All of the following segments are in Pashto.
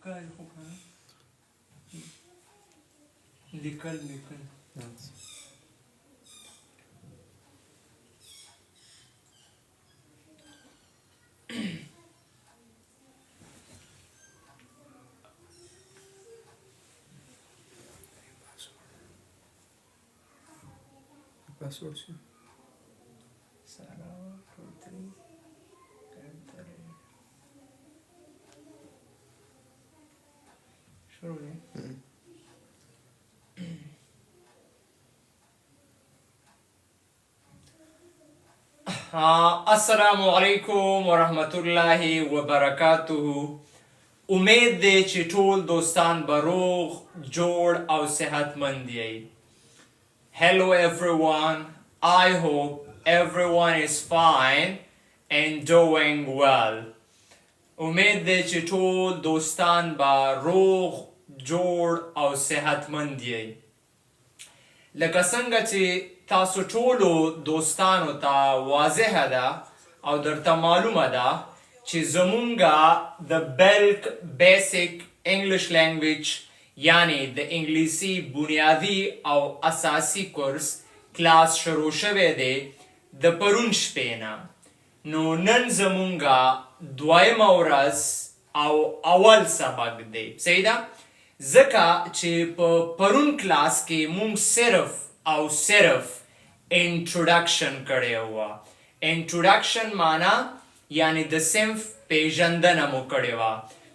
ښکاري خو که نه لیکل پاسورد شو سلام شروع دی السلام علیکم ورحمت الله وبرکاته. امید دی چې ټول دوستان به روغ جوړ او صحتمند یی. Hello everyone, I hope everyone is fine and doing well. امید دی چې ټول دوستان به روغ جوړ او صحتمند یی. لکه څنګه چې تاسو ټولو دوستانو ته واضحه ده او درته معلومه ده چې زمونږ د بلک بیسیک انګلش لینګویج یعنی د انګلیسي بنیادي او اساسي کورس کلاس شروع شوی دی د پرون شپې نه. نو نن زمونږ دویمه ورځ او اول سبق دی. صحیح ده؟ ځکه چې په پرون کلاس کې مونږ صرف او صرف انټروډکشن کړی وه. انټروډکشن معنا یعنی د صنف پیژندنه مو کړې وه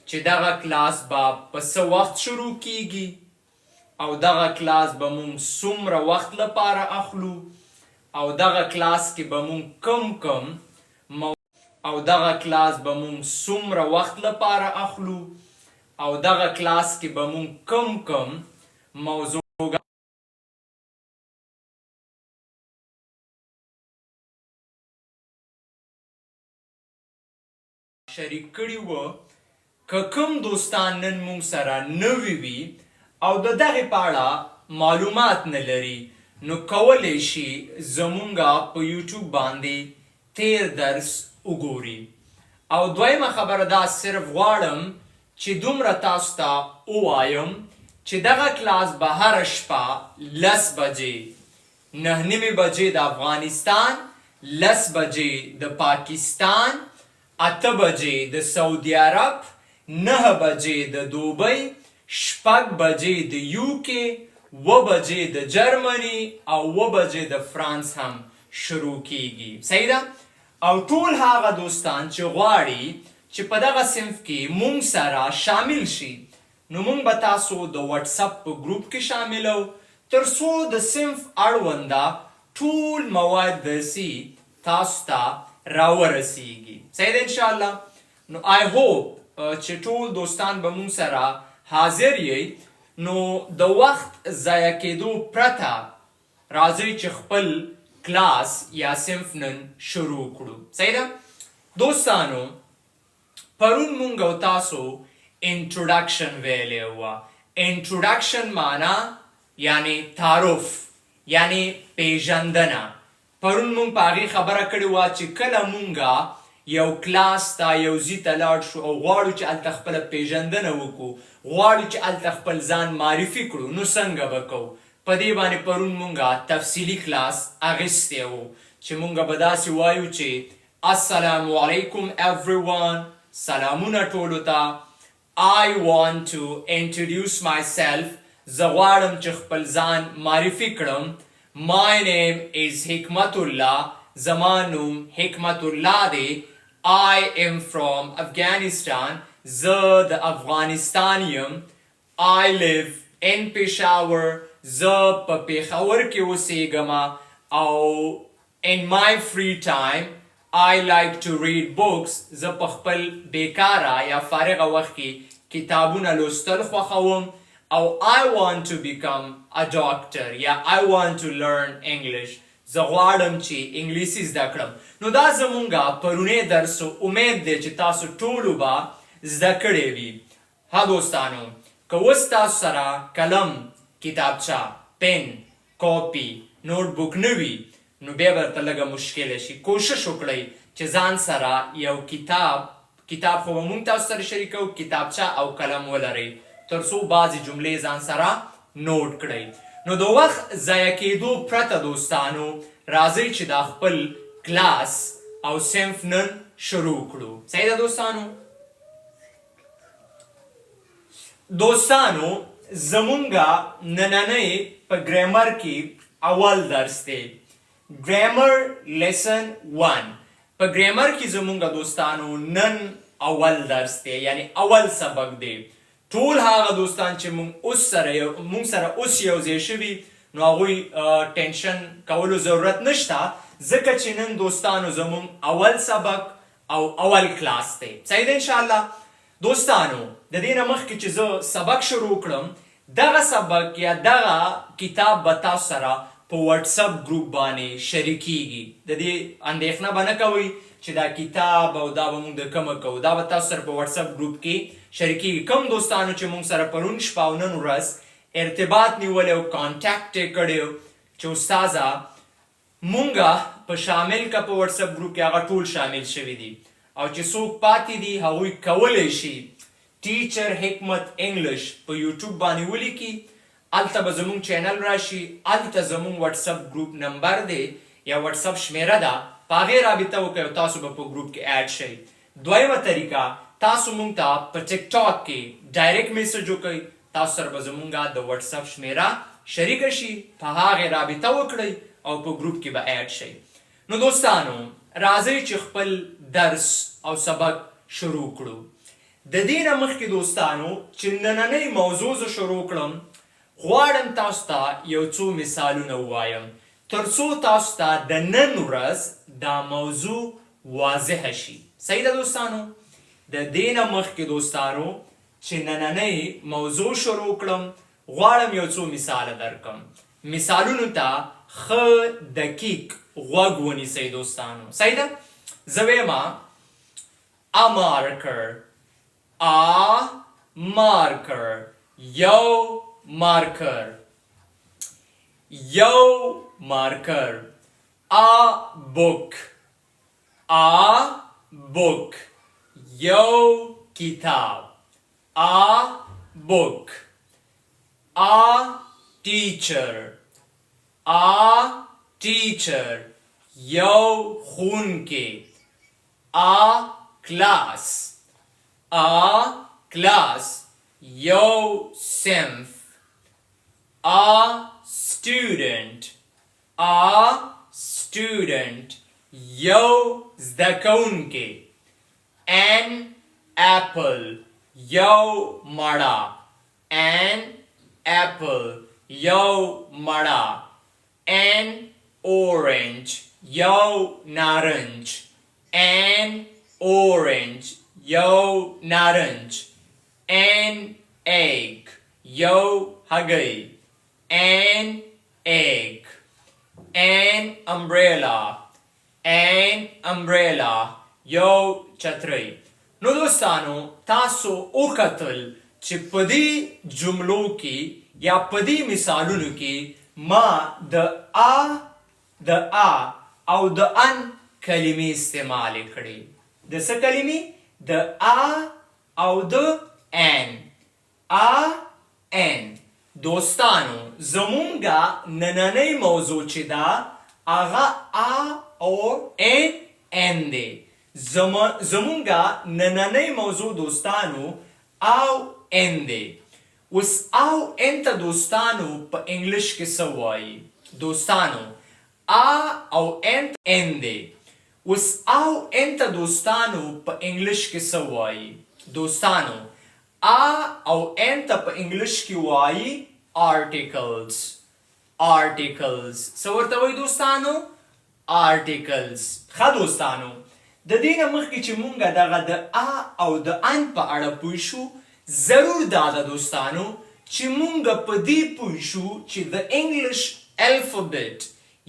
چې دغه کلاس به په څه وخت شروع کیږي او دغه کلاس به مونږ څومره وخت لپاره اخلو او دغه کلاس کې به مونږ کم موضوع شریک کړي وو. که کوم دوستان نن مونږ سره نوي وي او د دغې په اړه معلومات نه لري نو کولی شي زمونږ په یوټیوب باندې تیر درس وګوري. او دویمه خبره دا صرف غواړم چې دومره تاسو ته ووایم چې دغه کلاس به هره شپه 10 بجې 9:30 بجې د افغانستان، 10 بجې د پاکستان، 8 بجې د سعودي عرب، 9 بجې د دوبۍ، 6 بجې د یوکې، 7 بجې د جرمني او 7 بجې د فرانس هم شروع کیږي. صحیح ده؟ او ټول هغه دوستان چې غواړي چې په دغه صنف کې مونږ سره شامل شي نو مونږ به تاسو د واتساپ په ګروپ کې شاملو تر څو د صنف اړونده ټول مواد درسي تاسو ته راورسیږي. صحیح ده انشاءالله؟ نو آی هوپ چې ټول دوستان به مونږ سره حاضر یی. نو د وخت ضایع کېدو پرته راځئ چې خپل کلاس یا صنف نن شروع کړو. صحیح ده؟ دوستانو پرون مونږ او تاسو انټروډکشن ویلی وه. انټروډکشن معنا یعنی تعارف یعنی پیژندنه. پرون مونږ په هغې خبره کړې وه چې کله مونږ یو کلاس ته یو ځای ته لاړ شو او غواړو چې هلته خپله پیژندنه وکړو، غواړو چې هلته خپل ځان معرفي کړو، نو څنګه به کوو؟ په دې باندې پرون مونږ تفصیلي کلاس اخیستی و چې مونږ به داسې وایو چې السلام علیکم everyone، سلامونه ټولو ته. I want to introduce myself، زه غواړم چې خپل ځان معرفي کړم. My name is حکمت الله، زما نوم حکمت الله دی. I am from Afghanistan، زه د افغانستان یم. I live in Peshawar، زه په پېښور کې اوسېږم. او in my free time I like to read books، زه په خپل بیکاره یا فارغه وخت کې کتابونه لوستل خوښوم. او I want to become a doctor یا I want to learn English، زه غواړم چې انګلیسي زده کړم. نو دا زمونږ پرونی درس امید دی چې تاسو ټولو به زده کړی وي. ها دوستانو، که اوس تاسو سره قلم، کتابچه، پن، کاپي، نوټ بک نه وي نو بیا به درته لږه مشکله شي. کوشش وکړئ چې ځان سره یو کتاب خو مونږ تاسو سره شریکو کتابچه او قلم ولرئ تر څو بعضې جملې ځان سره نوٹ کړئ نو د وخت ضایع کېدو پرته دوستانو راځئ چې دا خپل کلاس او صنف نن شروع کړو صحیح ده دوستانو زمونږ نننی په ګرامر کې اول درس دی ګرامر لیسن 1 په ګرامر کې زمونږ دوستانو نن اول درس دی یعنی اول سبق دی ټول هغه دوستان چې مونږ سره اوس یو ځای شوي نو هغوی ټینشن کولو ضرورت نشته ځکه چې نن دوستانو زمونږ اول سبق او اول کلاس دی صحیح ده انشاءالله دوستانو د دې نه مخکې چې زه سبق شروع کړم دغه سبق یا دغه کتاب به تاسو سره په واتساپ ګروپ باندې شریکیږي د دې اندېښنه به نه کوئ چې دا کتاب او دا به موږ د کومه کوو دا به تاسو سره په واتساپ ګروپ کې شریکیږي کوم دوستانو چې موږ سره پرون شپه او نن ورځ ارتباط نیولی او کانټیکټ یې کړی چې استاذه مونږ په شامل که په واتساپ ګروپ کې هغه ټول شامل شوي دي او چې څوک پاتې دي هغوی کولی شي ټیچر حکمت انګلش په یوټیوب باندې ولیکي هلته به زموږ چینل راشي هلته زموږ واتساپ ګروپ نمبر دی یا واتساپ شمیره ده په هغې رابطه وکړئ او تاسو به په ګروپ کې اډ شئ دویمه طریقه تاسو مونږ ته په ټیک ټاک کې ډایرکټ میسج وکړئ تاسو سره به زموږ د واتساپ شمیره شریکه شي په هغې رابطه وکړئ او په ګروپ کې به اډ شئ نو دوستانو راځئ چې خپل درس او سبق شروع کړو د دې نه مخکې دوستانو چې نننۍ موضوع زه شروع کړم غواړم تاسو ته یو څو مثالونه ووایم تر څو تاسو ته د نن ورځ دا موضوع واضحه شي صحیح ده دوستانو د دې نه مخکې دوستانو چې نننۍ موضوع شروع کړم غواړم یو څو مثاله درکم مثالونو ته ښه دقیق غوږ ونیسئ دوستانو صحیح ده زه ویمه a marker a marker یو marker یو marker a book یو کتاب a book a teacher یو ښوونکی a class یو صنف a student یو زده کوونکی an apple یو مړه یو مړه an orange یو نارنج یو نارنج an egg یو هګۍ an umbrella یو چترۍ نو دوستانو تاسو وکتل چې په دې جملو کې یا په دې مثالونو کې ما د او د ان کلمې استعمال کړي د څه کلمې د او د ان دوستانو زمونږ نننۍ موضوع چې ده هغه او ان دی زمونږ نننۍ موضوع دوستانو او ان دی اوس او ان ته دوستانو په انګلش کې څه وایي دوستانو او ان دی اوس او ان ته دوستانو په انګلش کې څه وایي دوستانو او ان ته په انګلش کې وایي articles څه ورته وایي دوستانو articles ښه دوستانو د دې نه مخکې چې مونږ دغه د او د ان په اړه پوه شو ضرور دا ده دوستانو چې مونږ په دې پوه شو چې د انګلیش الفابet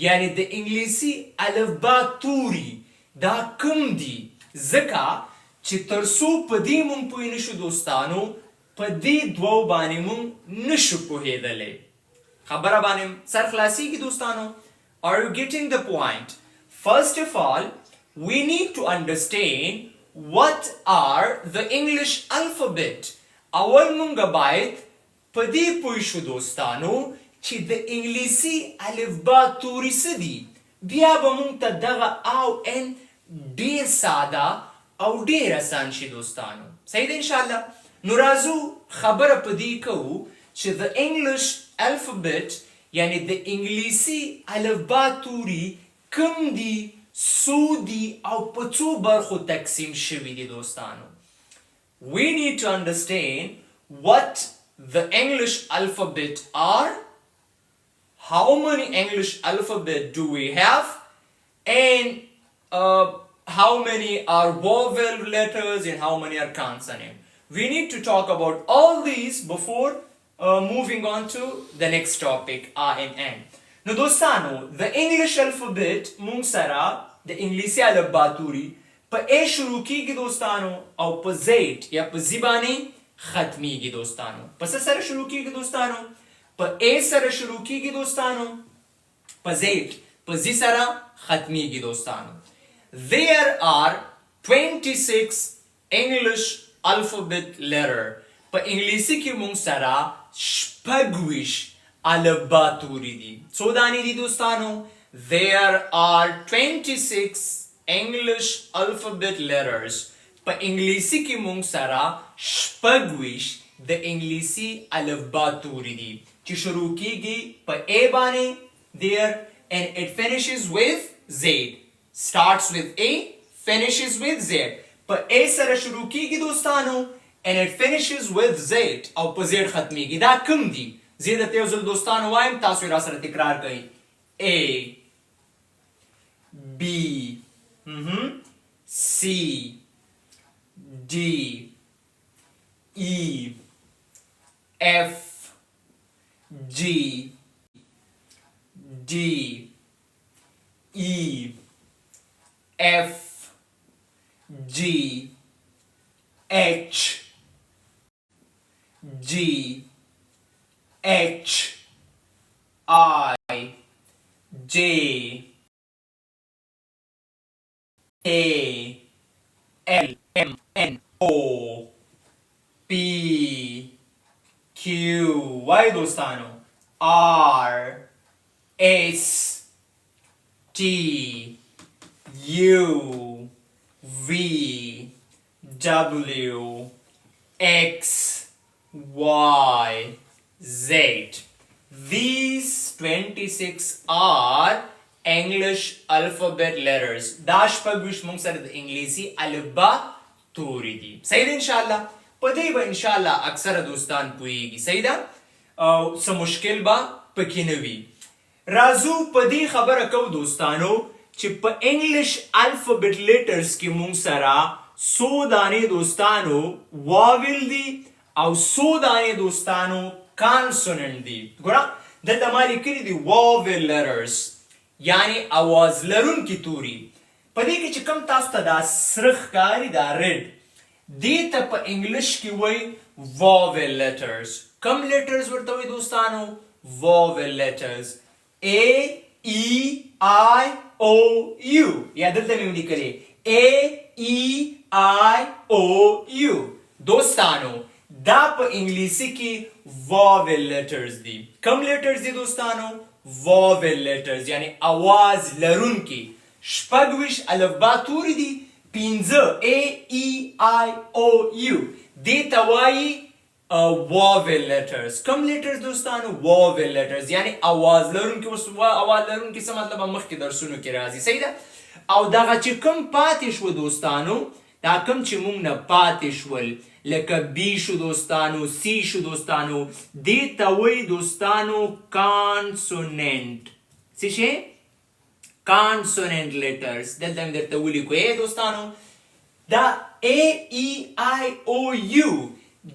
یعنی د انګلیسي الفبا توري دا کوم دي ځکه چې تر څو په دې مونږ پوه نشو دوستانو په دې دوو باندې مونږ نشو پوهېدلی خبره باندې سر خلاصیږي دوستانو Are you getting the point? First of all, we need to understand what are the English alphabet. اول مونږ باید په دې پوه شو دوستانو چې د انګلیسي الفبا توري څه دي. بیا به مونږ ته دغه او ان ډیر ساده او ډیر اسان شي دوستانو. صحیح ده انشاءالله. نو راځو خبره په دې کوو چې د English alphabet یعنی د انګلیسي الفبا توري کم دي، څو دي او په څو برخو تقسیم شوي دي دوستانو. We need to understand what the English alphabet are, how many English alphabet do we have, and how many are vowel letters and how many are consonant. We need to talk about all these before moving on to the next topic, R and N. نو دوستانو the English alphabet مونږ سره د انګلیسي الفبا توري په A شروع کیږي دوستانو او په Z یا په Z باندې ختمیږي دوستانو. په څه سره شروع کیږي دوستانو؟ په A سره شروع کیږي دوستانو، په Z په Z سره ختمیږي دوستانو. There are 26 English alphabet letter. په انګلیسي کې مونږ سره شپږویشت الفبا توري دي. څو دانې دي دوستانو؟ There are 26 English alphabet letters. په انګلیسي کې مونږ سره شپږویشت د انګلیسي الفبا توري دي چې شروع کیږي په A باندې there and it finishes with Z. Starts with A, finishes with Z. په A سره شروع کیږي دوستانو and it finishes with Z او په Z ختمیږي. دا کوم دي؟ زه درته یو ځل دوستانو وایم، تاسو را سره تکرار کړئ. A B C D E F G D E F G H G H I J A L M N O P Q Y دوستانو R S T U V W X Y Z. These 26 are English alphabet letters. دا شپږویشت مونږ سره د انګلیسي الفبا توري دي. صحیح ده انشاءالله. په دې به انشاءالله اکثره دوستان پوهیږي. صحیح ده او څه مشکل به پکې نه وي. راځو په دې خبره کوو دوستانو چې په انګلیش الفبet letters کې مونږ سره څو دانې دوستانو واول دي او څو دانې دوستانو کانسوننټ دي. ګوره دلته ما لیکلي دي واول letters یعنی اواز لرونکي توري. په دې کې چې کوم تاسو ته دا سره ښکاري دا ریډ دې ته په انګلیش کې وایي واول letters. کوم letters ورته وایي دوستانو؟ واول letters. A E I O U یا دلته مې ولیکلې A E I O U. دوستانو دا په انګلیسي کې واول letters دي. کوم letters دي دوستانو؟ واول letters یعنی اواز لرونکي. شپږویشت الفبا توري دي. پنځه A E I O U دې ته وایي واول letters. کوم letters دوستانو؟ واول letters یعنی اواز لرونکي. اوس اواز لرونکي څه مطلب مخکې درسونو کې راځي. صحیح ده. او دغه چې کوم پاتې شو دوستانو، دا کوم چې موږ نه پاتې شول لکه B شو دوستانو، C شو دوستانو، دې ته وایي دوستانو کانسوننټ. څه شی؟ کانسوننټ letters. دلته مې درته ولیکو دوستانو دا A E I O U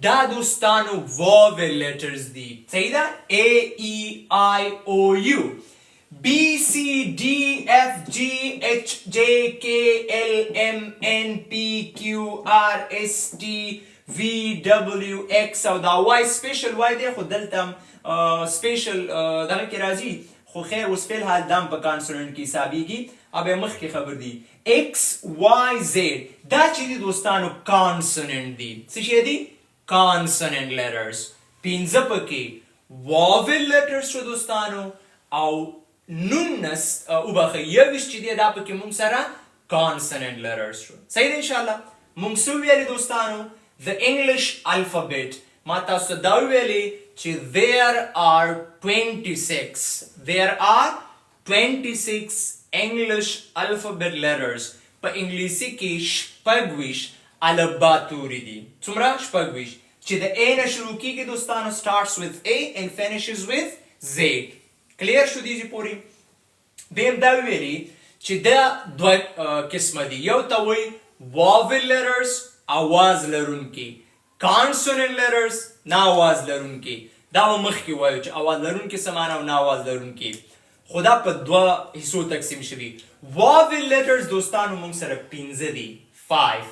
دا دوستانو واول letters دي. صحیح ده؟ A E I O U. B C D F G H J K L M N P Q R S T V W X او دا Y سپیشل Y دی خو دلته سپیشل دغه کې راځي خو خیر اوس فی الحال دم په کانسوننټ کې حسابیږي ابه مخکې خبر دي x y z دا چې دي دوستانو کانسوننټ دي څه شي دي کانسوننټ لیټرز پنځه پکې واول لیټرز شو دوستانو او 19 وبخه یوش چې دی دا پکې موږ سره کانسوننټ لیټرز شو صحیح دی ان شاء الله موږ سو ویلي دوستانو the English alphabet ما تاسو دا ویلي چې there are 26 English alphabet letters په انګلیسي کې شپږویش الفبا توري دي څومره شپږویش چې د A نه شروع کیږي دوستانو starts with A and finishes with Z کلیر شو دي پوری دیم دا ویلي چې دا دوه قسمه دي یو ته وایي vowel letters आवाज لرونکي consonant letters نا आवाज لرونکي دا مخکې وایو چې आवाज لرونکي سمانه او نا आवाज لرونکي خدا په دوه حصو تقسیم شوي vowel letters دوستانو موږ سره پنځه دي 5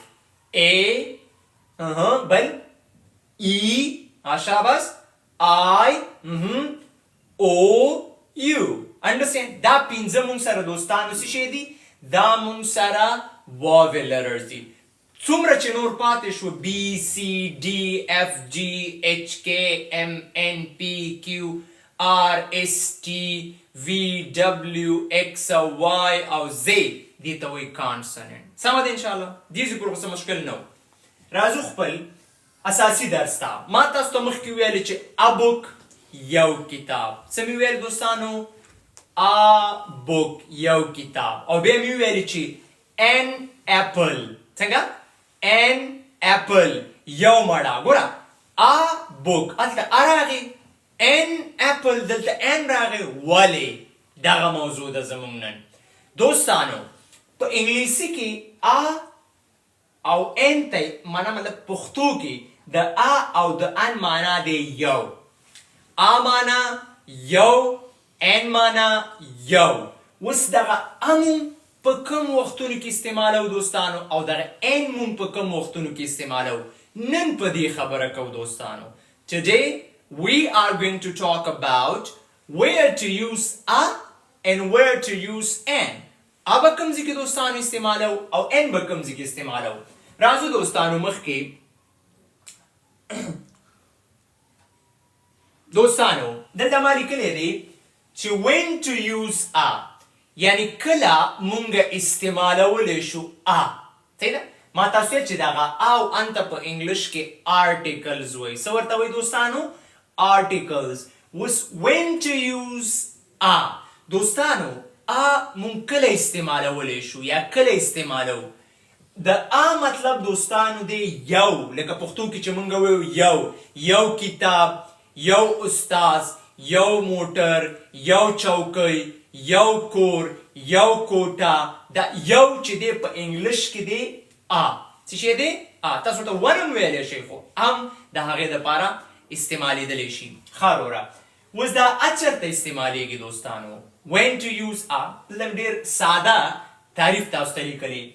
A بل E شاباس I O U understand دا پنځه موږ سره دوستانو څه شي دي دا موږ سره vowel letters دي څومره چې نور پاتې شو B C D F G H K M N P Q R S T V W X Y او Z دي ته وایي کانسوننټ سمه ده ان شاء الله دې ذکر څه مشکل نه راځو خپل اساسي درس ته ما تاسو ته مخکې ویلي چې ابوک یو کتاب څه مې ویل دوستانو ابوک یو کتاب او بیا مې ویلي چې an apple څنګه an apple یو مړه ګوره ابوک هلته راغی an apple دلته n راغی ولې دغه موضوع ده زموږ نن دوستانو په انګلیسي کې او n ته معنا مطلب پښتو کې د او د ان معنا دی یو معنا یو n معنا یو اوس دغه په کوم وختونو کې استعمالو دوستانو او دغه n مون په کوم وختونو کې استعمالو نن په دې خبره کو دوستانو today we are going to talk about where to use a and where to use n اب کوم ځکه دوستانو استعمالو او n به کوم ځکه استعمالو راځو دوستانو مخکې دوستانو دلته ما لیکلی دی چې when to use a یعنی کله مونږ استعمالولی شو صحیح ده ما تاسو چې دغه او انت په انګلش کې articles وایي څه ورته وایي دوستانو articles was when to use a دوستانو مونږ کله استعمالولی شو یا کله استعمالو د مطلب دوستانو دی یو لکه پښتو کې چې مونږ وایو یو کتاب یو استاد یو موټر یو چوکۍ یو کور یو کوټه دا یو چې دی په انګلش کې دی څه شی دی تاسو ته ورم ویلی شي خو هم د هغې دپاره استعمالیدلی شي ښه وروره اوس دا چېرته استعمالیږي دوستانو when to use مطلب ډېر ساده تعریف تاسو ته لیکلی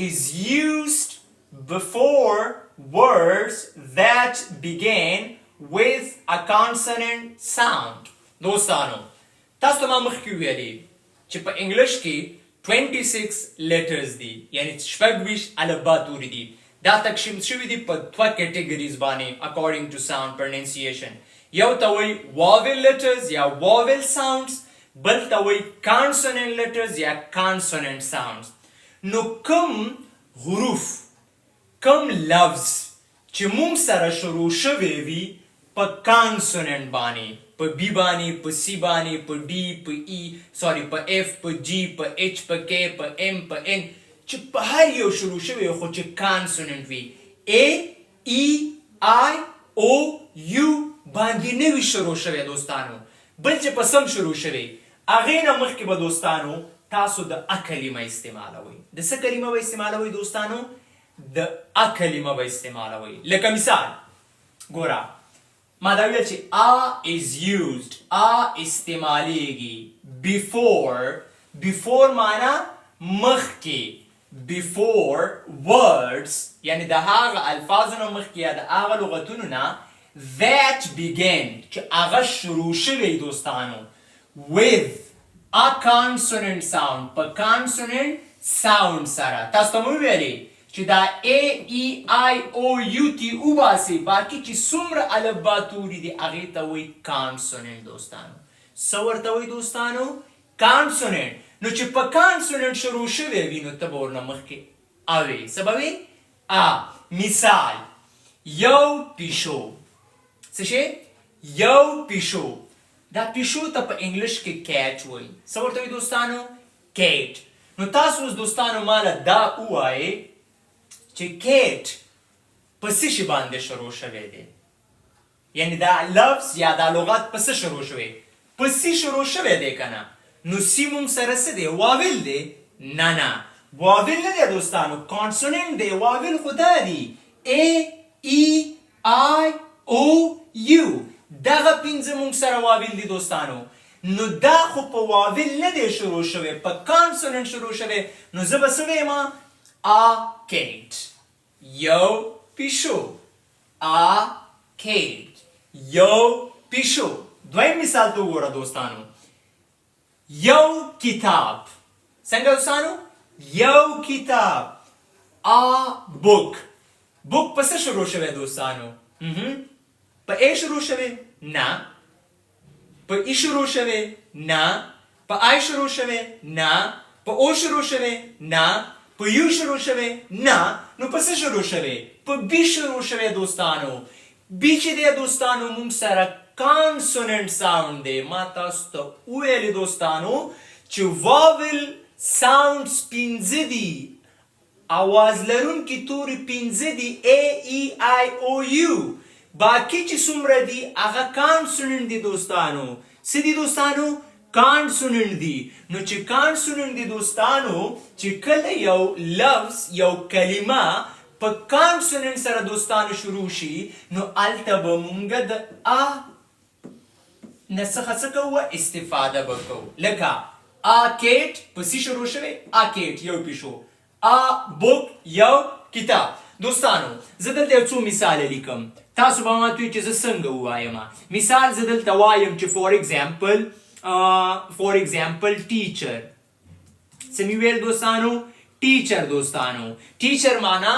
is used before words that begin with a consonant sound دوستانو تاسو ته ما مخکې ویلي چې په انګلش کې 26 لیټرز دي یعنی شپږویشت الفبا توري دي دا تقسیم شوي دي په دوه کیټګریز باندې according to sound pronunciation یو ته وایي vowel letters یا vowel sounds بل ته وایي consonant letters یا consonant sounds نو کوم حروف کوم لفظ چې مونږ سره شروع شوی وي په کانسوننټ باندې په بی باندې په سی باندې په ډي په ای سوري په اف په جی په اچ په کی په ام په ان چې په هر یو شروع شوی خو چې کانسوننټ وي ا ای آی او یو باندې نه وي شروع شوی دوستانو بل چې په سم شروع شوی هغې نه مخکې به دوستانو تاسو د کلمه استعمالوئ د څه کلمه به استعمالوئ دوستانو د کلمه به استعمالوئ لکه مثال ګوره ما دا ویل چې is used استعمالیږي before معنا مخکې before words یعنی د هغه الفاظو نه مخکې یا د هغه لغتونو نه that begin چې هغه شروع شوی دوستانو with ا کانسوننت ساوند په کانسوننت ساوند سره تاسو ته مو ویلي چې دا ا ای آی او یو تی وباسي باقي چې څومره الفبا توري دي هغې ته وایي کانسوننت دوستانو څه ورته وایي دوستانو کانسوننت نو چې په کانسوننت شروع شوی وي نو ته به ورنه مخکې ا وایي څه به وایي ا مثال یو پیشو څه شی یو پیشو دا پیشو ته په انګلش کې کیټ وایي څه ورته وایي دوستانو کیټ نو تاسو اوس دوستانو ماله دا ووایئ چې کیټ په څه شي باندې شروع شوی دی یعنی دا لفظ یا دا لغت په څه شروع شوی په سی شروع شوی دی که نه نو سی مونږ سره څه دی واول دی نه نه واول نه دی دوستانو کانسوننت دی واول خو دا دی ا ای آی او یو دغه پنځه مونږ سره واول دي دوستانو نو دا خو په واول نه دی شروع شوی په کانسوننت شروع شوی نو زه به څه ویم ا کیټ یو پیشو ا کیټ یو پیشو دویم مثال ته وګوره دوستانو یو کتاب څنګه دوستانو یو کتاب ا بوک بوک په څه شروع شوی دوستانو په ا شروع شوی نه په ای شروع شوی نه په آی شروع شوی نه په او شروع شوی نه په یو شروع شوی نه نو په څه شروع شوی په بی شروع شوی دوستانو بی چې دی دوستانو مونږ سره کانسوننت ساوند دی ما تاسو ته وویلې دوستانو چې واول ساوندز پنځه دي اواز لرونکي توري پنځه دي ا ای آی او یو باقي چې څومره دي هغه کانسوننت دي دوستانو څه دي دوستانو کانسوننت دي نو چې کانسوننت دي دوستانو چې کله یو لفظ یو کلمه په کانسوننت سره دوستانو شروع شي نو هلته به مونږ د ا نه څخه څه کوو استفاده به کوو لکه ا کیټ په سی شروع شوی ا کیټ یو پیشو ا بوک یو کتاب دوستانو زه دلته یو څو مثال لیکم تاسو به ماته وایئ چې زه څنګه ووایم مثال زه دلته وایم چې فور ایگزامپل ټیچر څه مې ویل دوستانو ټیچر دوستانو ټیچر معنا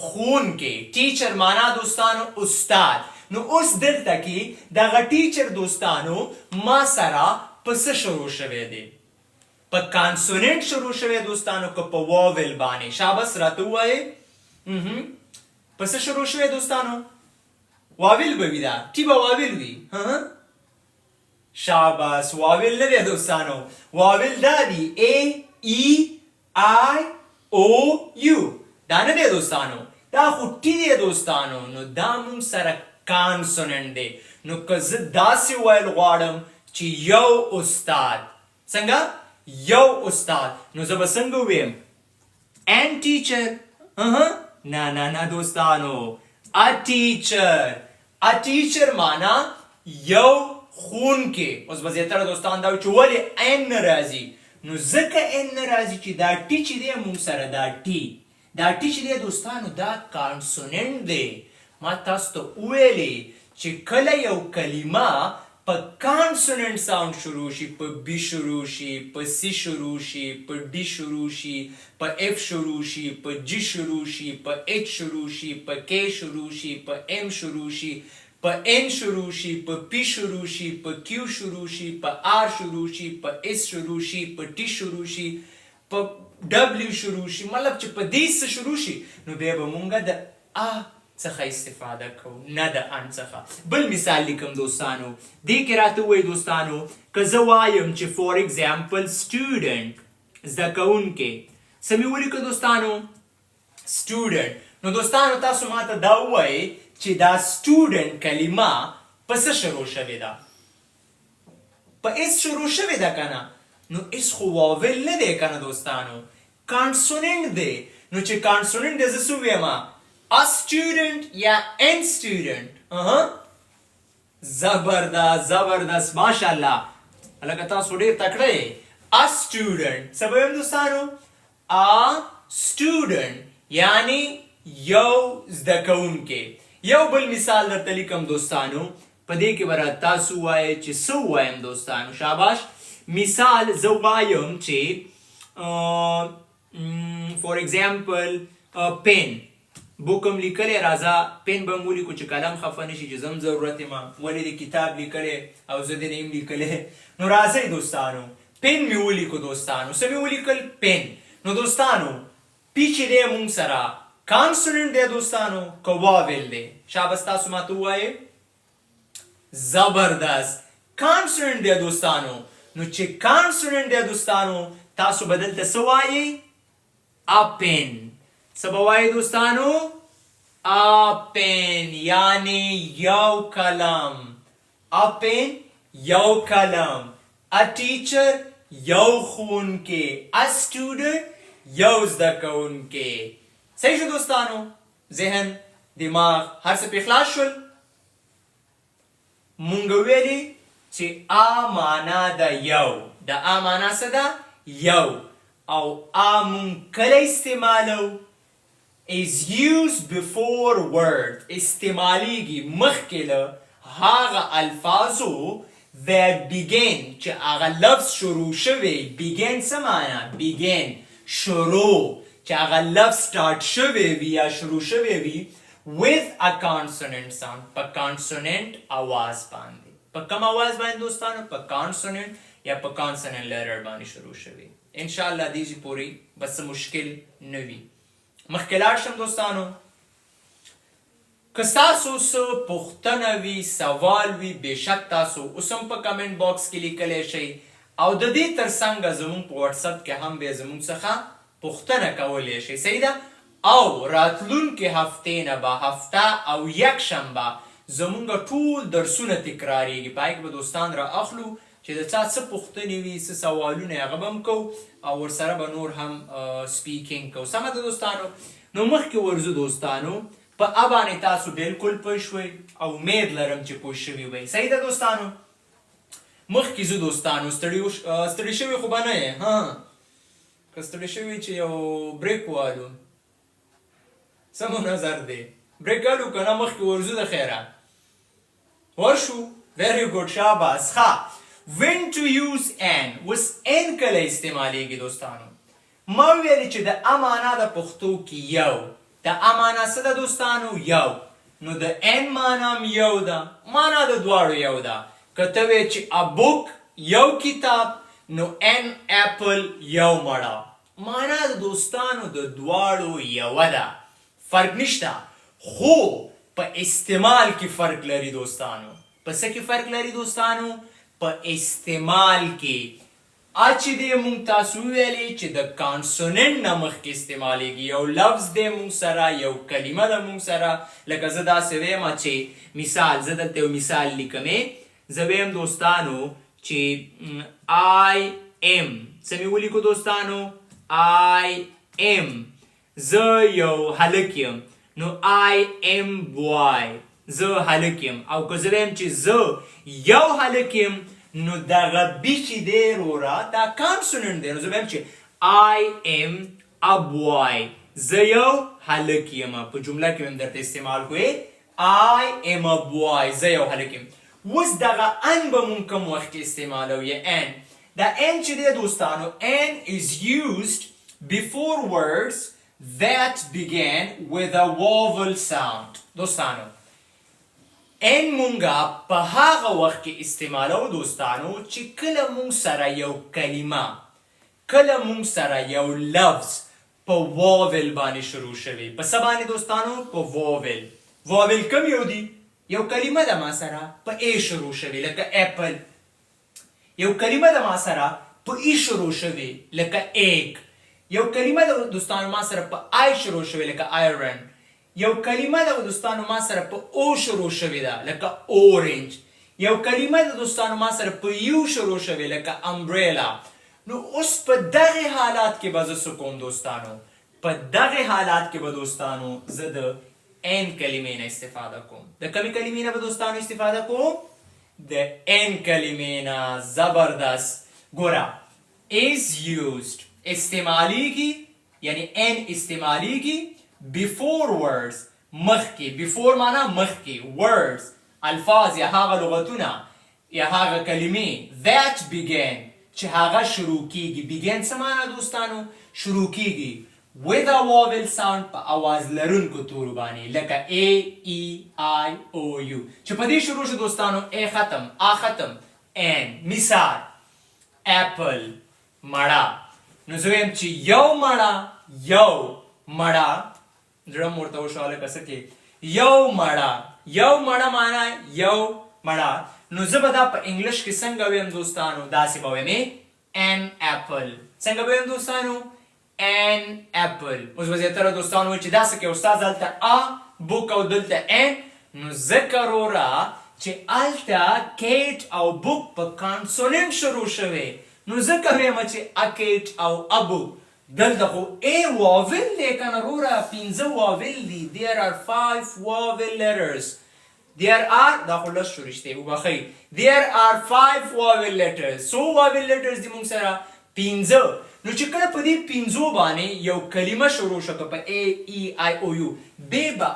ښوونکی ټیچر معنا دوستانو استاد نو اوس دلته کې دغه ټیچر دوستانو ما سره په څه شروع شوی دی په کانسوننت شروع شوی دوستانو که په واول باندې شاباس راته ووایئ په څه شروع شوی دوستانو واول به وي دا ټي به واول وي شاباس واول نه دی دوستانو واول دا دی ا ای آی او یو دا نه دی دوستانو دا خو ټي دی دوستانو نو دا مونږ سره کانسوننت دی نو که زه داسې ویل غواړم چې یو استاد څنګه یو استاد نو زه به څنګه ویم ان ټیچر نه نه نه دوستانو ا ټیچر معنا یو ښوونکی اوس به زیاتره دوستان دا وایي چې ولې ان نه راځي نو ځکه ان نه راځي چې دا ټي چې دی مونږ سره دا ټي چې دی دوستانو دا کانسوننت دی ما تاسو ته وویلې چې کله یو کلمه په کانسوننت ساوند شروع شي په بی شروع شي په سی شروع شي په ډي شروع شي په اف شروع شي په جي شروع شي په ایچ شروع شي په کې شروع شي په ام شروع شي په ان شروع شي په پی شروع شي په کیو شروع شي په آر شروع شي په اس شروع شي په ټي شروع شي په ډبلیو شروع شي مطلب چې په دې څه شروع شي نو بیا به مونږ د ا څخه استفاده کوو نه د ان څخه بل مثال لیکم دوستانو دې کې راته ووایي دوستانو که زه وایم چې فور ایگزامپل سټوډنټ زده کوونکی څه مې ولیکه دوستانو سټوډنټ نو دوستانو تاسو ماته دا ووایئ چې دا سټوډنټ کلمه په څه شروع شوې ده په اس شروع شوې ده که نه نو اس خو واول نه دی که نه دوستانو کانسوننت دی نو چې کانسوننت دی زه څه ویم a student یا an student زبردست ماشاءالله لکه تاسو ډېر تکړه یې a student څه به ویم دوستانو a student یعنی یو زده کوونکی یو بل مثال درته لیکم دوستانو په دې کې به راته تاسو ووایئ چې څه ووایم دوستانو شاباش مثال زه وایم چې فور ایگزامپل پین بوکم لیکلی راځه پین به مو لیکو چې قلم خفه نشي چې زم ضرورت ما ولې د کتاب لیکلی او زه دې نیم لیکلی نو راځئ دوستانو پین مې ولیکو دوستانو څه مې ولیکل پین نو دوستانو پی چې دی مونږ سره کانسوننټ دی دوستانو که واویل دی شاباس تاسو ماته ووایئ زبردست کانسوننټ دی دوستانو نو چې کانسوننټ دی دوستانو تاسو به دلته څه وایئ اپن څه به وایئ دوستانو اپن یعنی یو قلم اپن یو قلم ا ټیچر یو ښوونکی ا سټوډنټ یو زده کوونکی صحیح شو دوستانو ذهن دماغ هر څه پې خلاص شول مونږ ویلي چې آ معنا ده یو د آ معنا څه ده یو او آ مونږ کله استعمالو is used before word استعمالیږي مخکې له هغه الفاظو that begin چې هغه لفظ شروع شوی begin څه معنا begin شروع چې هغه لفظ start شوی وي یا شروع شوی وي with a consonant sound په consonant आवाज باندې په کوم आवाज باندې دوستانو په consonant یا په consonant letter باندې شروع شوی انشاءالله دیجی پوری بس مشکل نوی مخکې لاړ شم دوستانو که ستاسو څه پوښتنه وي سوال وي بېشک تاسو اوس هم په کمنټ باکس کې لیکلی شئ او د دې تر څنګه زموږ په واتساپ کې هم بیا زموږ څخه پوښتنه کولی شئ صحیح ده او راتلونکې هفتې نه به هفته او یکشنبه زموږ ټول درسونه تکراریږي په هغې کې به دوستان را اخلو چې د چا څه پوښتنې وي څه سوالونه هغه به هم کوو او ورسره به نور هم سپیکینګ کوو سمه ده دوستانو نو مخکې ورځو دوستانو په ا باندې تاسو بلکل پوه شوئ او امید لرم چې پوه شوي وئ صحیح ده دوستانو مخکې زه دوستانو ستړي شوي خو به نه یې که ستړي شوي چې یو بریک والو څه مو نظر دی بریک والو که نه مخکې ورځو د خیره ورشو very good شاباس ښه when to use an اوس n کله استعمالیږي دوستانو ما ویلې چې د ا معنا د پښتو کې یو د ا معنا څه ده دوستانو یو نو د n معنا هم یو ده معنا د دواړو یو ده که ته وایې چې ا بوک یو کتاب نو n اپل یو مړه معنا د دوستانو د دواړو یوه ده فرق نشته خو په استعمال کې فرق لري دوستانو په څه کې فرق لري دوستانو په استعمال کې چې دی مونږ تاسو ویلې چې د کانسوننټ نه مخکې استعمالیږي یو لفظ دی مونږ سره یو کلمه ده مونږ سره لکه زه داسې ویم چې مثال زه دلته یو مثال لیکمې زه ویم دوستانو چې I am څه مې ولیکو دوستانو I am زه یو هلک یم نو I am boy زه هلک یم او که زه ویم چې زه یو هلک یم نو دغه بی چې دی وروره دا کانسوننټ دی نو زه وایم چې I am a boy زه یو هلک یم په جمله کې هم درته استعمال کوئ I am a boy زه یو هلک یم اوس دغه ان به مونږ کوم وخت کې استعمالو یا ان دا ان چې دی دوستانو ان is used before words that begin with a vowel sound دوستانو ان مونږه په هغه وخت کې استعمالو دوستانو چې کله مونږ سره یو کلمه کله مونږ سره یو لفظ په واول باندې شروع شوی په څه باندې دوستانو په واول واول کوم یو دی یو کلمه ده ما سره په ای شروع شوی لکه اپل یو کلمه ده ما سره په ای شروع شوی لکه ایگ یو کلمه ده دوستانو ما سره په آی شروع شوی لکه آیرن یو کلمه ده دوستانو ما سره په او شروع شوی ده لکه اورنج یو کلمه ده دوستانو ما سره په یو شروع شوی لکه امبریلا نو اوس په دغه حالات کې به زه څه کوم دوستانو په دغه حالات کې به دوستانو زه د ان کلمې نه استفاده کوم د کومې کلمې نه به دوستانو استفاده کوم د ان کلمې نه زبردست ګوره is used استعمالیږي یعنی ان استعمالیږي before words مخکې before معنا مخکې words الفاظ یا هغه لغتونه یا هغه کلمې that begin چې هغه شروع کیږي. begin څه معنا دوستانو؟ شروع کیږي with a vowel sound په आवाज لرونکو تورو باندې لکه a e i o u چې په دې شروع شو دوستانو a ختم a ختم n. مثال apple مړه. نو زه وایم چې یو مړه زړه ورته وشاله کسه کې یو مړه معنا یو مړه. نو زه به دا په انګلش کې څنګه ویم دوستانو؟ داسې به ویم an apple. څنګه به ویم دوستانو؟ an apple. اوس به زیاتره دوستانو وایي چې داسې کې استاد هلته a book او دلته n. نو ذکر وره چې هلته کیټ او book په کانسوننټ شروع شوی. نو ذکر ویم چې a kate او a book. دلته خو a واول دی کنه وروره 5 واول دي. there are 5 vowel letters. there are دا خو لس شروع دی وبخی. there are 5 vowel letters. so vowel letters دي مونږ سره 15. نو چې کله په دې 15 باندې یو کلمه شروع شوه په a e i o u به به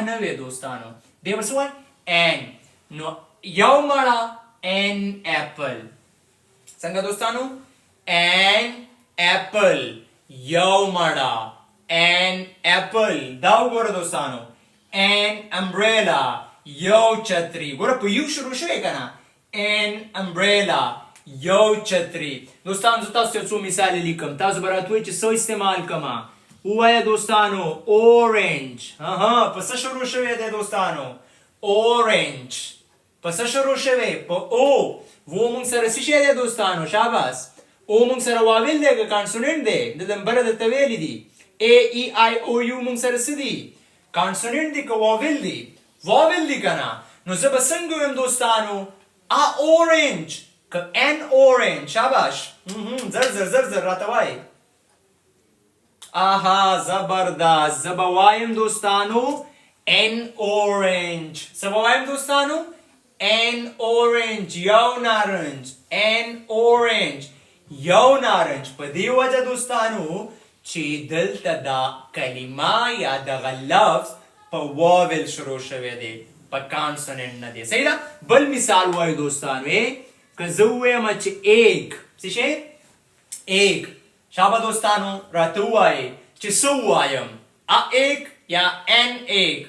نه وی دوستانو به به څه n. نو یو مړه an apple. څنګه دوستانو؟ an apple یو مړه an apple. دا وګوره دوستانو an umbrella یو چتری. ګوره په یو شروع شوی کنه an umbrella یو چتری. دوستانو زه تاسو ته څو مثال لیکم تاسو به راته وایئ چې څه استعمال کما. ووایه دوستانو orange. په څه شروع شوی دی دوستانو؟ orange. په څه شروع شوی؟ په o. و مونږ سره څه شی دی دوستانو؟ شاباس. او مونږ سره واول دی که کانسوننټ دی؟ د نمبره درته ویلي دي a e i o u مونږ سره څه دي؟ کانسوننټ دي که واول دي؟ واول دي که نه. نو زه به څنګه ویم دوستانو؟ a orange که an orange. شاباش. زر راته وایي. آها زبردست. زه به وایم دوستانو an orange. څه به وایم دوستانو؟ an orange یو نارنج. an orange یو نارنج. په دې وجه دوستانو چې دلته دا کلمه یا دغه لفظ په واول شروع شوی دی په کانسوننټ نه دی. صحیح ده؟ بل مثال وایو دوستانو که زه ووایم چې egg څه شی؟ egg. شابه دوستانو راته ووایئ چې څه ووایم a egg یا an egg.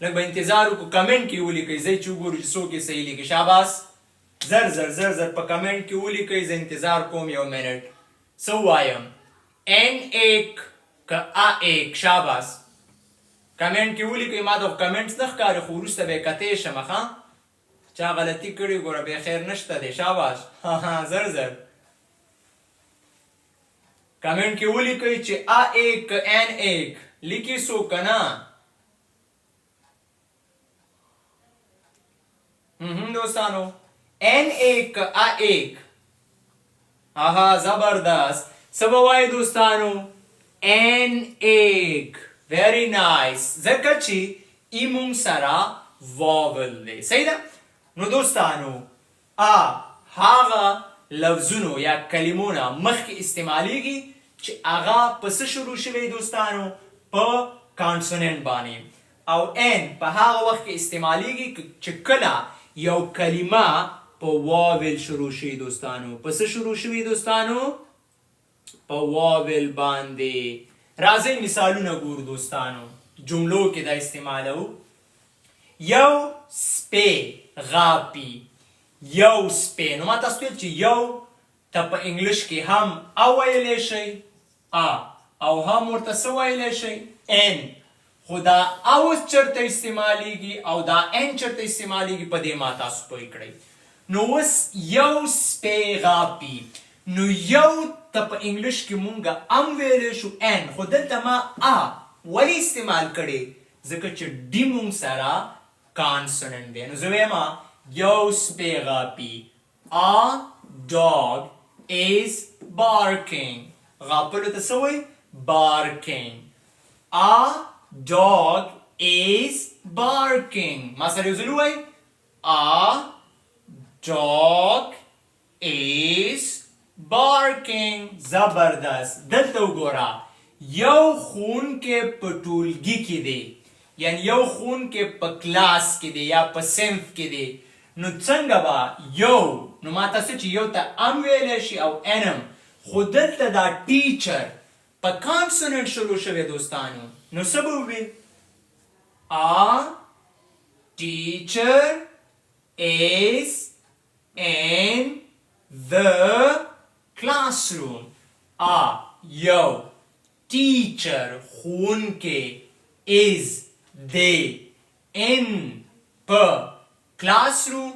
لږ به انتظار وکړو کمنټ کې ولیکئ ځئ چې وګورو چې څوک یې صحیح لیکي. شاباس. زر په کمنټ کې ولیکئ زه انتظار کوم یو منټ. څه ووایم an egg که a egg. شاباس. کمنټ کې ولیکئ. ما ته کمنټس نه ښکاري خو وروسته به یې کتی شم ښه چا غلطي کړې ګوره بیا خیر نشته دی. شاباس. زر کمنټ کې ولیکئ چې a egg که an egg. لیکي څوک که نه؟ دوستانو an egg که a egg. زبردست. څه به وایي دوستانو؟ an egg. very nice. ځکه چې ای مونږ سره واول دی. صحیح ده؟ نو دوستانو هغه لفظونو یا کلمونه مخکې استعمالیږي چې هغه په څه شروع شوی دوستانو؟ په کانسوننټ باندې. او n په هغه وخت کې استعمالیږي چې کله یو کلمه په واول شروع شي دوستانو. په څه شروع شوی دوستانو؟ په واول باندې. راځئ مثالونه ګورو دوستانو. جملو کې دا استعمالو. یو سپی غاپي. یو سپی. نو ما تاسو ویل چې یو ته په انګلش کې هم او ویلی شئ او هم ورته څه ویلی شئ؟ n. خو دا اوس چرته استعمالیږي او دا n چرته استعمالیږي په دې ما تاسو پوه کړئ. نو اوس یو سپی غاپي. نو یو ته په انګلش کې مونږه ام ویلی شو n. خو دلته ما ولې استعمال کړی؟ ځکه چې ډي مونږ سره کانسوننټ دی. نو زه وایم یو سپی غاپي. A dog is barking. غاپلو ته څه وایي؟ barking. A dog is barking. ما سره یو ځل ووایئ A dog is barking. زبردست. دلته وګوره یو ښوونکی په ټولګي کې دی یعنی یو ښوونکی په کلاس کې دی یا په صنف کې دی. نو څنګه به یو نو ما تاسو چې یو ته ام ویلی شي او انم خو دلته دا ټیچر په کانسوننټ شروع شوی دوستانو نو څه به ووي A teacher is in the classroom. یو teacher ښوونکی is دی in په classroom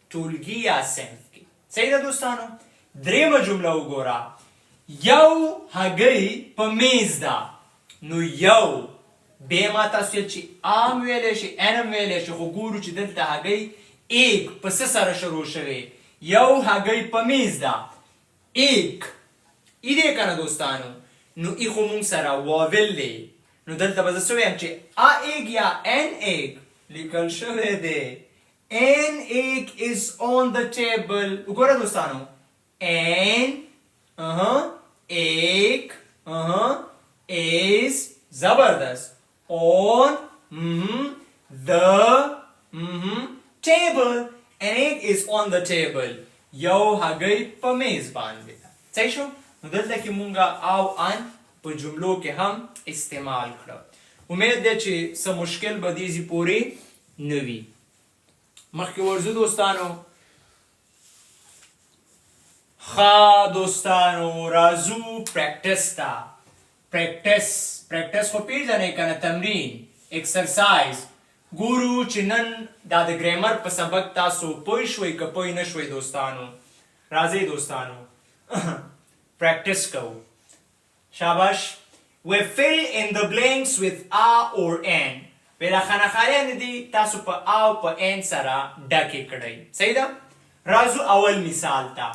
ټولګي یا صنف کې صحیح ده دوستانو درېیمه جمله وګوره یو هګۍ په میز ده نو یو بیا ما تاسو چې ام ویلی شي انم ویلی شي خو ګورو چې دلته هګۍ ایک په څه سره شروع شوې یو هګۍ په میز ده ایک ای دی که نه دوستانو نو ای خو مونږ سره واول دی نو دلته به زه څه ویم چې ا ایک یا ان ایک لیکل شوی دی ان ایک is on the table وګوره دوستانو ان ایک is زبردست on the table an egg is on the table یو هګۍ په میز باندې ده صحیح شو نو دلته کې مونږه او ان په جملو کې هم استعمال کړه امید ده چې څه مشکل به دې پورې نه وي مخکې ورځو دوستانو ښه دوستانو راځو پریکټس ته پریکټس خو پیژنئ که نه تمرین ایکسرسایز ګورو چې نن دا د ګریمر په سبق تاسو پوه شوئ که پوه نه شوئ دوستانو راځئ دوستانو پریکټس کوو شاباش we fill in the blanks with a or n ویلا خانخایان دی تاسو په a او په n سره ډکې کړئ صحیح ده راځو اول مثال ته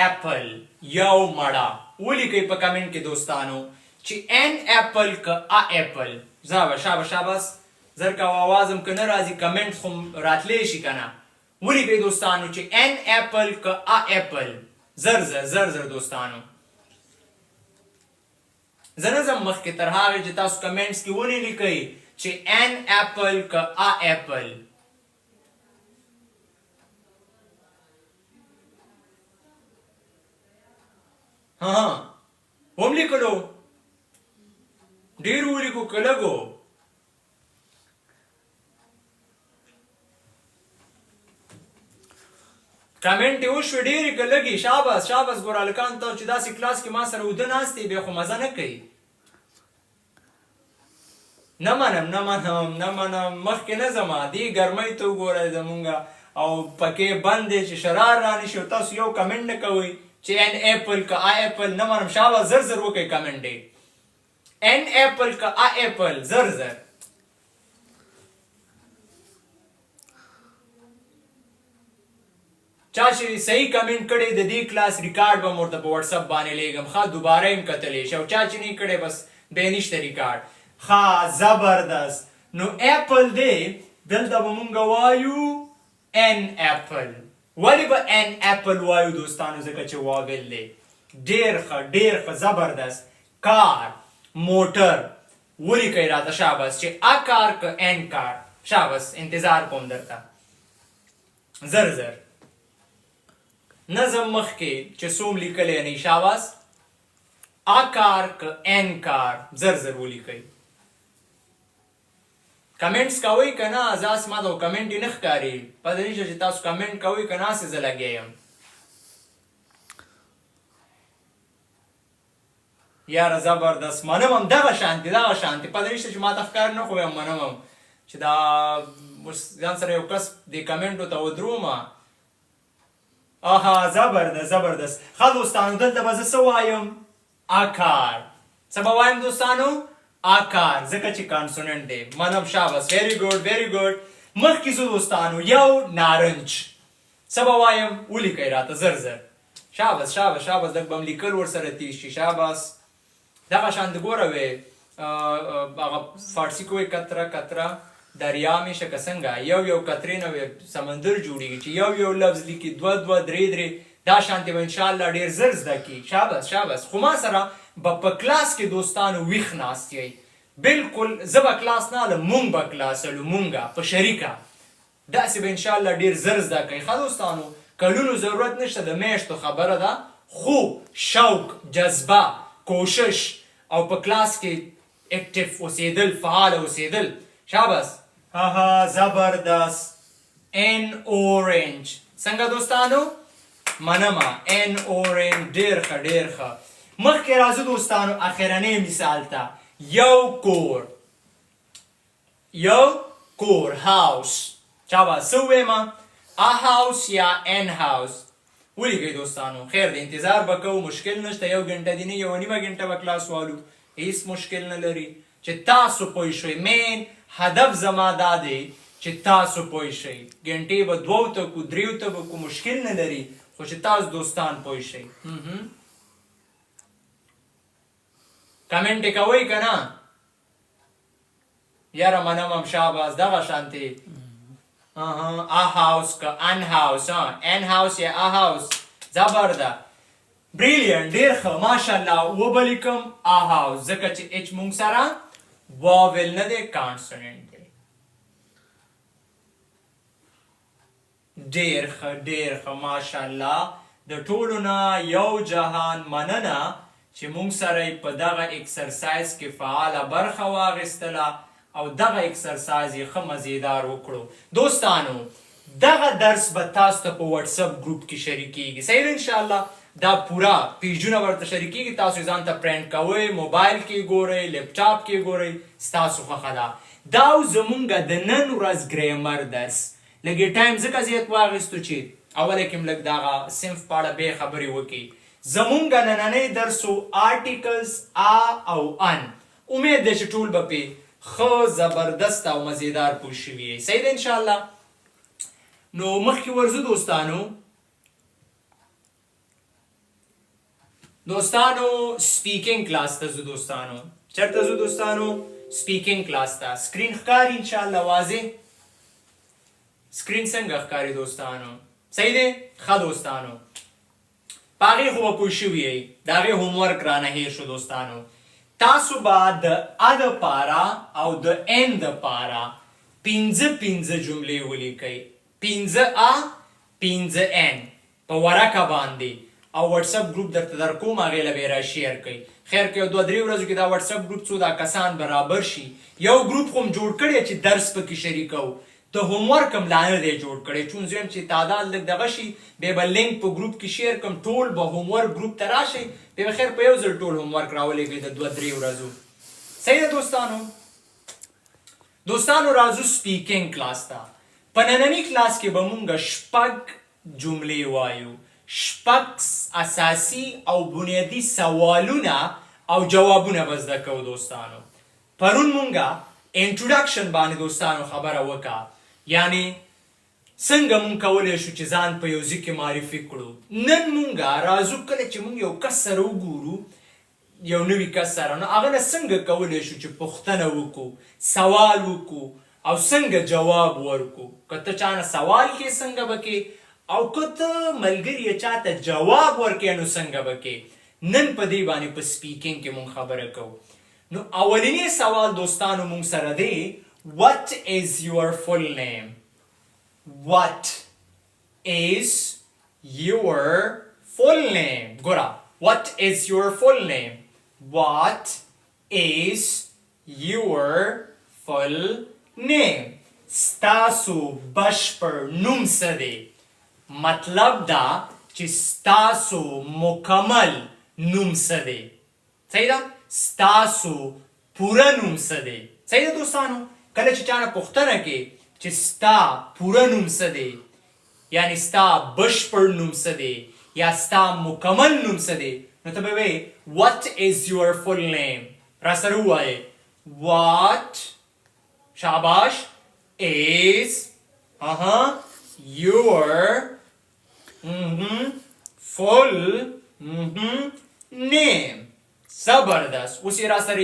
اپل یو مړه ولیکئ په کمنټ کې دوستانو چې ان اپل که ا اپل شاباش زر که آوازم که نه راځي کمنټ خو راتلی شي که نه ولیکئ دوستانو چې ان اپل که ا اپل زر دوستانو زه نه ځم مخکې تر هغې چې تاسو کمنټس کې ونې لیکئ چې ان اپل که ا اپل هم لیکلو ډېر ولیکو که لږو کمنټ یې وشوې ډېرې که لږې شاباس ګور هلکان ته چې داسې کلاس کې ما سره اوده ناست دی بیا خو مزه نه کوي نه منم مخکې نه ځم دې ګرمۍ ته وګورئ زمونږ او پکې بند دی چې شرار رانشي او تاسو یو کمنټ نه کوئ چې ان اپل که ا اپل نه منم شاباس زر وکئ کمنټ دی ان اپل که ا اپل زر چا چې صحیح کمنټ کړی د دې کلاس ریکارډ به م ورته په واتساپ باندې لیږم ښه دوباره یې م کتلی شي او چا چې نه کړی بس بیا نشته ریکارډ ښه زبردست نو اپل دی دلته به مونږ وایو ان اپل ولې به ان اپل وایو دوستانو ځکه چې واول دی ډېر ښه زبردست کار موټر ولیکئ راته شاباس چې ا کار که ان کار شاباس انتظار کوم درته زر نظم مخکې چې څوم لیکلی نه شاباس ا کار که ان کار زر ولیکئ کمنټس کوئ که نه زه ما ته کمنټ یې نه ښکاري پته نشته چې تاسو کمنټ کوئ که نه هسې زه لګیا یم یاره زبردست منم هم دغه شانتې پته نشته چې ما ته ښکار نه خو یم منم هم چې دا ځان سره یو کس دې کمنټو ته ودرومه زبردست ښه دوستانو دلته به زه څه وایم اکار څه به وایم دوستانو اکار ځکه چې کانسوننټ دی منم شاباس ویری ګوډ مخکې زه دوستانو یو نارنج څه به وایم ولیکئ راته زر شاباس لږ به م لیکل ورسره تیز شي شاباس دغه شان د ګوره وې هغه فارسي کې وایي کتره دریا می شکه څنګه یو قطرې نه وې سمندر جوړېږي چې یو لفظ لیکي دوه درې دا شانتې به انشاءالله ډېر زر زده کړي شاباس خو ما سره به په کلاس کې دوستانو ویښ ناست یئ بلکل زه به کلاس نه هلم مونږ به کلاس هلو مونږه په شریکه داسې به انشاءالله ډېر زر زده کوئ ښه دوستانو کلونو ضرورت نشته د میاشتو خبره ده خو شوق جذبه کوشش او په کلاس کې اکټیو اوسېدل فعال اوسېدل شاباس زبردست ان اورنج څنګه دوستانو مننه ان اورنج ډېر ښه ډېر ښه مخکې راځو دوستانو اخرنی مثال ته یو کور هاوس شاباس څه وویمه ا هاوس یا ان هاوس ولیکئ دوستانو خیر دی انتظار به کوو مشکل نشته 1 ګنټه دی نه 1.5 ګنټه به کلاس والو هیڅ مشکل نه لري چې تاسو پوه شئ مین هدف زما دا دی چې تاسو پوه شئ ګنټې به 2 ته کو 3 ته به کو مشکل نه لري خو چې تاسو دوستان پوه شئ کمنټ کوئ که نه یاره منم هم شاباس دغه شانتې ا هاوس که ان هاوس ان هاوس یا ا هاوس زبرده بریلینټ ډېر ښه ماشاءالله وبلیکم ا هاوس ځکه چې اچ مونږ سره واول نه دی کانسوننټ دی ډېر ښه ماشاءالله د ټولو نه یو جهان مننه چې مونږ سره په دغه اکسرسایز کې فعاله برخه واخیستله او دغه اکسرسایز یې ښه مزیدار وکړو دوستانو دغه درس به تاسو ته په واتساپ ګروپ کې شریکیږي صحیح ده انشاءالله دا پورا پیجونه ورته شریکیږي تاسو ځان ته پرنټ کوئ موبایل کې ګورئ لیپټاپ کې ګورئ ستاسو خوښه ده دا زمونږ د نن ورځ ګریمر درس لږ ټایم ځکه زیات واخیستو چې اوله کې م لږ دغه صنف په اړه بیا خبرې وکړي زمونږ نننی درسو آرټیکلز ا او ان امید ده چې ټول به پې ښه زبردست او مزیدار پوه شوي یئ صحیح ده انشاءالله نو مخکې ورځو دوستانو سپیکینګ کلاس ته ځو دوستانو چېرته ځو دوستانو سپیکینګ کلاس ته سکرین ښکاري انشاءالله واضح سکرین څنګه ښکاري دوستانو صحیح دی ښه دوستانو په هغې خو به پوه شوي یئ د هغې هومورک رانه هیر شو دوستانو تاسو به د ا دپاره او د ان دپاره 5 جملې ولیکئ 5 ا 5 ان په ورقه باندې او واتساپ ګروپ درته درکوم هغې له به یې راشیر کئ خیر که 2-3 ورځو کې دا واتساپ ګروپ څو دا کسان برابر شي یو ګروپ خو م جوړ کړی چې درس پکې شریکو د هومورک هم لا نه دی جوړ کړی چون زه یم چې تعداد لږ دغه شي بیا به لینک په ګروپ کې شیر کړم ټول به هومورک ګروپ ته راشئ بیا به خیر په یو ځل ټول هومورک راولېږئ د 2-3 ورځو صحیح ده دوستانو راځو سپیکینګ کلاس ته په ننني کلاس کې به مونږ 6 جملې وایو 6 اساسي او بنیادي سوالونه او جوابونه به زده کوو دوستانو پرون مونږه انټروډکشن باندې دوستانو خبره وکړه یعنی څنګه مونږ کولی شو چې ځان په یو ځای کې معرفي کړو نن مونږه راځو کله چې مونږ یو کس سره وګورو یو نوي کس سره نو هغه نه څنګه کولی شو چې پوښتنه وکړو سوال وکړو او څنګه جواب ورکړو که ته چا نه سوال کې څنګه به کې او که ته ملګري یې چا ته جواب ورکړې نو څنګه به کې نن په دې باندې په سپیکینګ کې مونږ خبره کوو نو اولنی سوال دوستانو مونږ سره دی What is your full name? What is your full name? ګوره What is your full name? What is your full name? ستاسو بشپړ نوم څه دی مطلب دا چې ستاسو مکمل نوم څه دی صحیح ده ستاسو پوره نوم څه دی صحیح ده دوستانو کله چې چانه پوښتنه کې چې ستا پوره نوم څه دی یعنی ستا بشپړ نوم څه دی یا ستا مکمل نوم څه دی نو ته به وایې What is your full name را سره ووایې What شاباش is your full name زبردست اوس یې را سره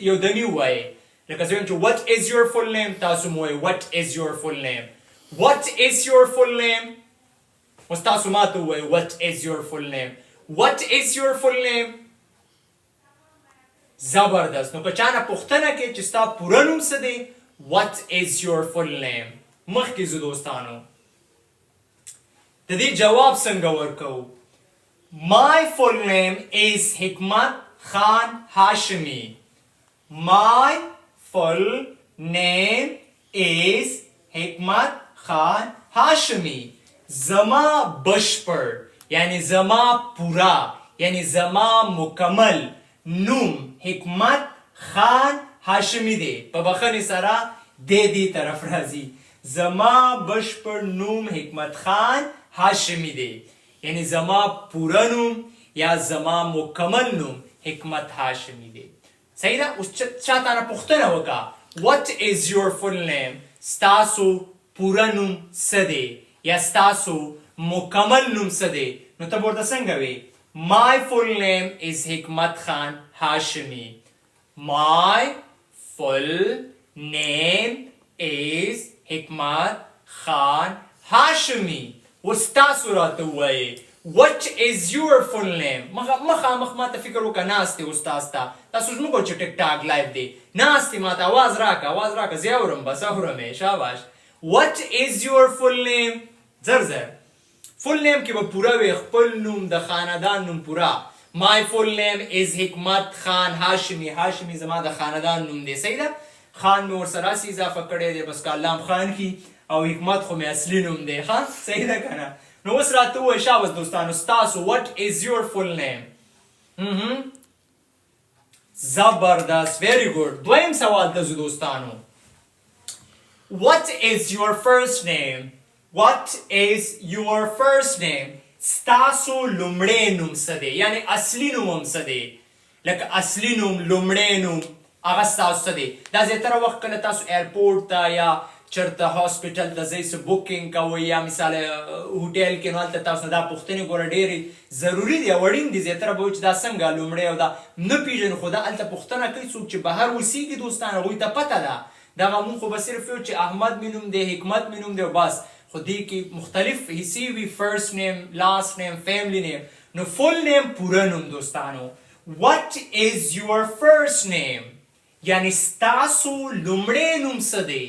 یو دمي ووایې لکه زه وایم چې What is your full name تاسو مو وایئ What is your full name What is your full name اوس تاسو ماته ووایئ What is your full name What is your full name زبردست نو که چا نه پوښتنه کې چې ستا پوره نوم څه دی What is your full name مخکې زه دوستانو د دې جواب څنګه ورکو My full name is حکمت خان هاشمی My full name is حکمت خان هاشمی زما بشپړ یعنی زما پورا یعنی زما مکمل نوم حکمت خان هاشمی دی په بخښنې سره دې طرف راځي زما بشپړ نوم حکمت خان هاشمی دی یعنی زما پورا نوم یا زما مکمل نوم حکمت هاشمی دی صحیح ده اوس چاته نه پوښتنه وکړه What is your full name ستاسو پورا نوم څه دی یا ستاسو مکمل نوم څه دی نو ته ورته څنګه وی My full name is حکمت خان هاشمی My full name is حکمت خان هاشمی وستاسو راته وایي What is your full name مخامخ ما ته فکر وکړه ناستې استاد تاسو زموږ چې ټیک ټاک لایف دی ناستې ما ته आवाज راکړه زه اورم بس اورم شاباش What is your full name زر full name کې به پورا وي خپل نوم د خاندان نوم پورا My full name is حکمت خان هاشمی هاشمی زما د خاندان نوم دی صحیح ده خان مې ورسره اضافه کړی دی بس کلام خان کی او حکمت خو مې اصلي نوم دی ښه صحیح ده که نه نو اوس راته ووایه شاباس دوستانو ستاسو What is your full name زبردست very good دویم سوال ته ځو دوستانو What is your first name What is your first name ستاسو لومړی نوم څه دی یعنی اصلي نوم هم څه دی لکه اصلي نوم لومړی نوم هغه ستاسو څه دی دا زیاتره وخت کله تاسو ایرپورټ ته یا چرته هاسپټل ته ځئ څه بوکینګ کوئ یا مثال هوټل کې نو هلته تاسو نه دا پوښتنې ګوره ډېرې ضروري دي او اړین دي زیاتره به وایي چې دا څنګه لومړی او دا نه پېژنو خو دا هلته پوښتنه کوي څوک چې بهر اوسېږي دوستان هغوی ته پته ده دغه مونږ خو به صرف یو چې احمد مې نوم دی حکمت مې نوم دی او بس خو دې کې مختلف حصې وي فرست نیم لاست نیم فیملی نیم نو فل نیم پوره نوم دوستانو What is your first name یعنی ستاسو لومړی نوم څه دی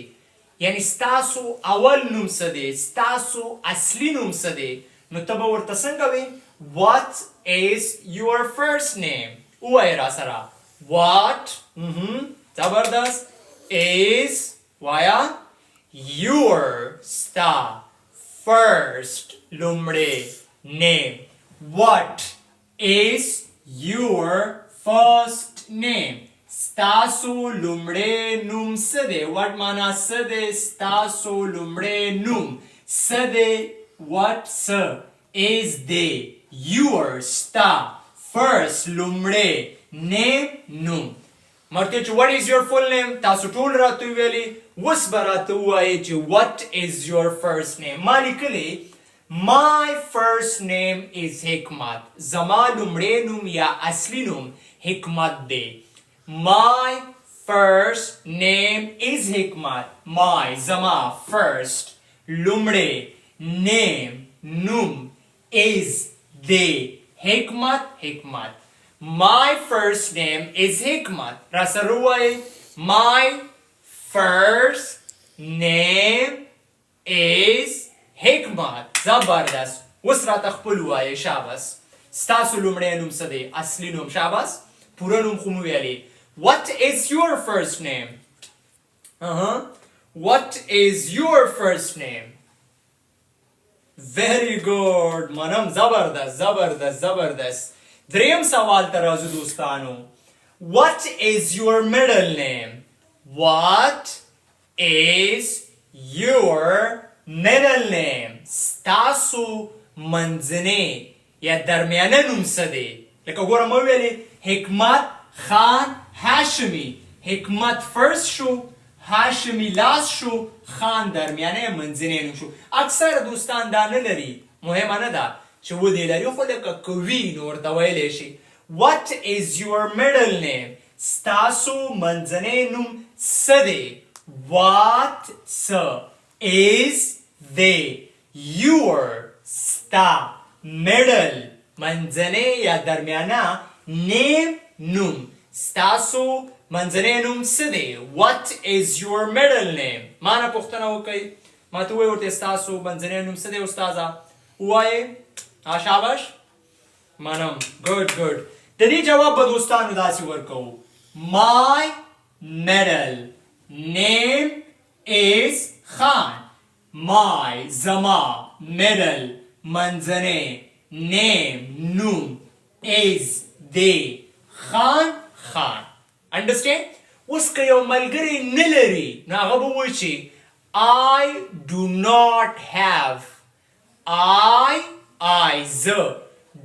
یعنی ستاسو اول نوم څه دی ستاسو اصلي نوم څه دی نو ته به ورته څنګه وایې What is your first name ووایې را سره What زبردست is وایه your ستا first لومړی name What is your first name ستاسو لومړی نوم څه دی What معنا څه دی ستاسو لومړی نوم څه دی What څه is دی your ستا first لومړی name نوم مرته چې what is your full name تاسو ټول راته ویلي اوس به راته ووایئ چې what is your first name ما لیکلی My first name is حکمت زما لومړی نوم یا اصلي نوم حکمت دی My first name is حکمت My زما first لومړی name نوم is دی حکمت My first name is حکمت را سره ووایئ My first name is حکمت زبردست اوس راته خپل ووایئ شاباس ستاسو لومړی نوم څه دی اصلي نوم شاباس پوره نوم خو مو ویلې What is your first name What is your first name Very good منم زبردست دریم سوال ته راځو دوستانو What is your middle name What is your middle name ستاسو منځنی یا درمیانه نوم څه دی لکه ګوره ما ویلې حکمت خان هاشمی حکمت فرست شو هاشمی لاست شو خان درمیانه منځنی نوم شو اکثر دوستان دا نه لري مهمه نه ده چې ودې لري خو لکه کوي نو ورته ویلی شي What is your middle name ستاسو منځنی نوم څه دی What څه is دی your ستا middle منځنی یا درمیانه name نوم ستاسو منځنی نوم څه دی What is your middle name ما نه پوښتنه وکړئ ما ته ووایې ورته ستاسو منځنی نوم څه دی استاذه ووایې شاباش منم ګډ ګډ د دې جواب به دوستانو داسې ورکوو My middle name is Khan. My زما middle منځنی name نوم is دی خان خان. Understand؟ اوس که یو ملګری نه لري نو هغه به وایي چې I do not have I زه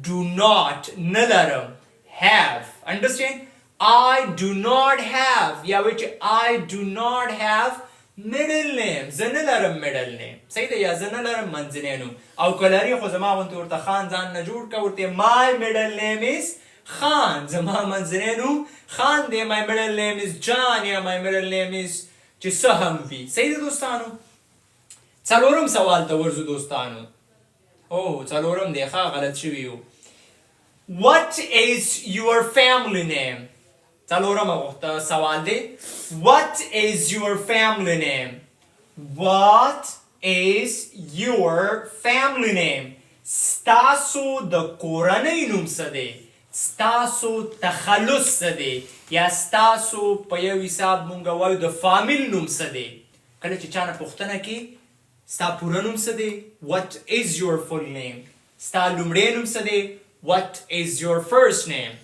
do not نه لرم have. Understand؟ I do not have یا وایي چې I do not have middle name زه نه لرم middle name صحیح ده یا زه نه لرم منځنی نوم او که لري خو زما غوندې ورته خان ځان نه جوړ کړه ورته my middle name is خان زما منځنی نوم خان دی my middle name is جان یا my middle name is چې څه هم وي صحیح ده دوستانو څلورم سوال ته ورځو دوستانو او څلورم دی ښه غلط شوي یو What is your family name څلورم سوال دی What is your family name What is your family name ستاسو د کورنۍ نوم څه دی ستاسو تخلص څه دی یا ستاسو په یو حساب مونږ وایو د فامیل نوم څه دی کله چې چا نه پوښتنه کې ستا پوره نوم څه دی What is your full name ستا لومړی نوم څه دی What is your first name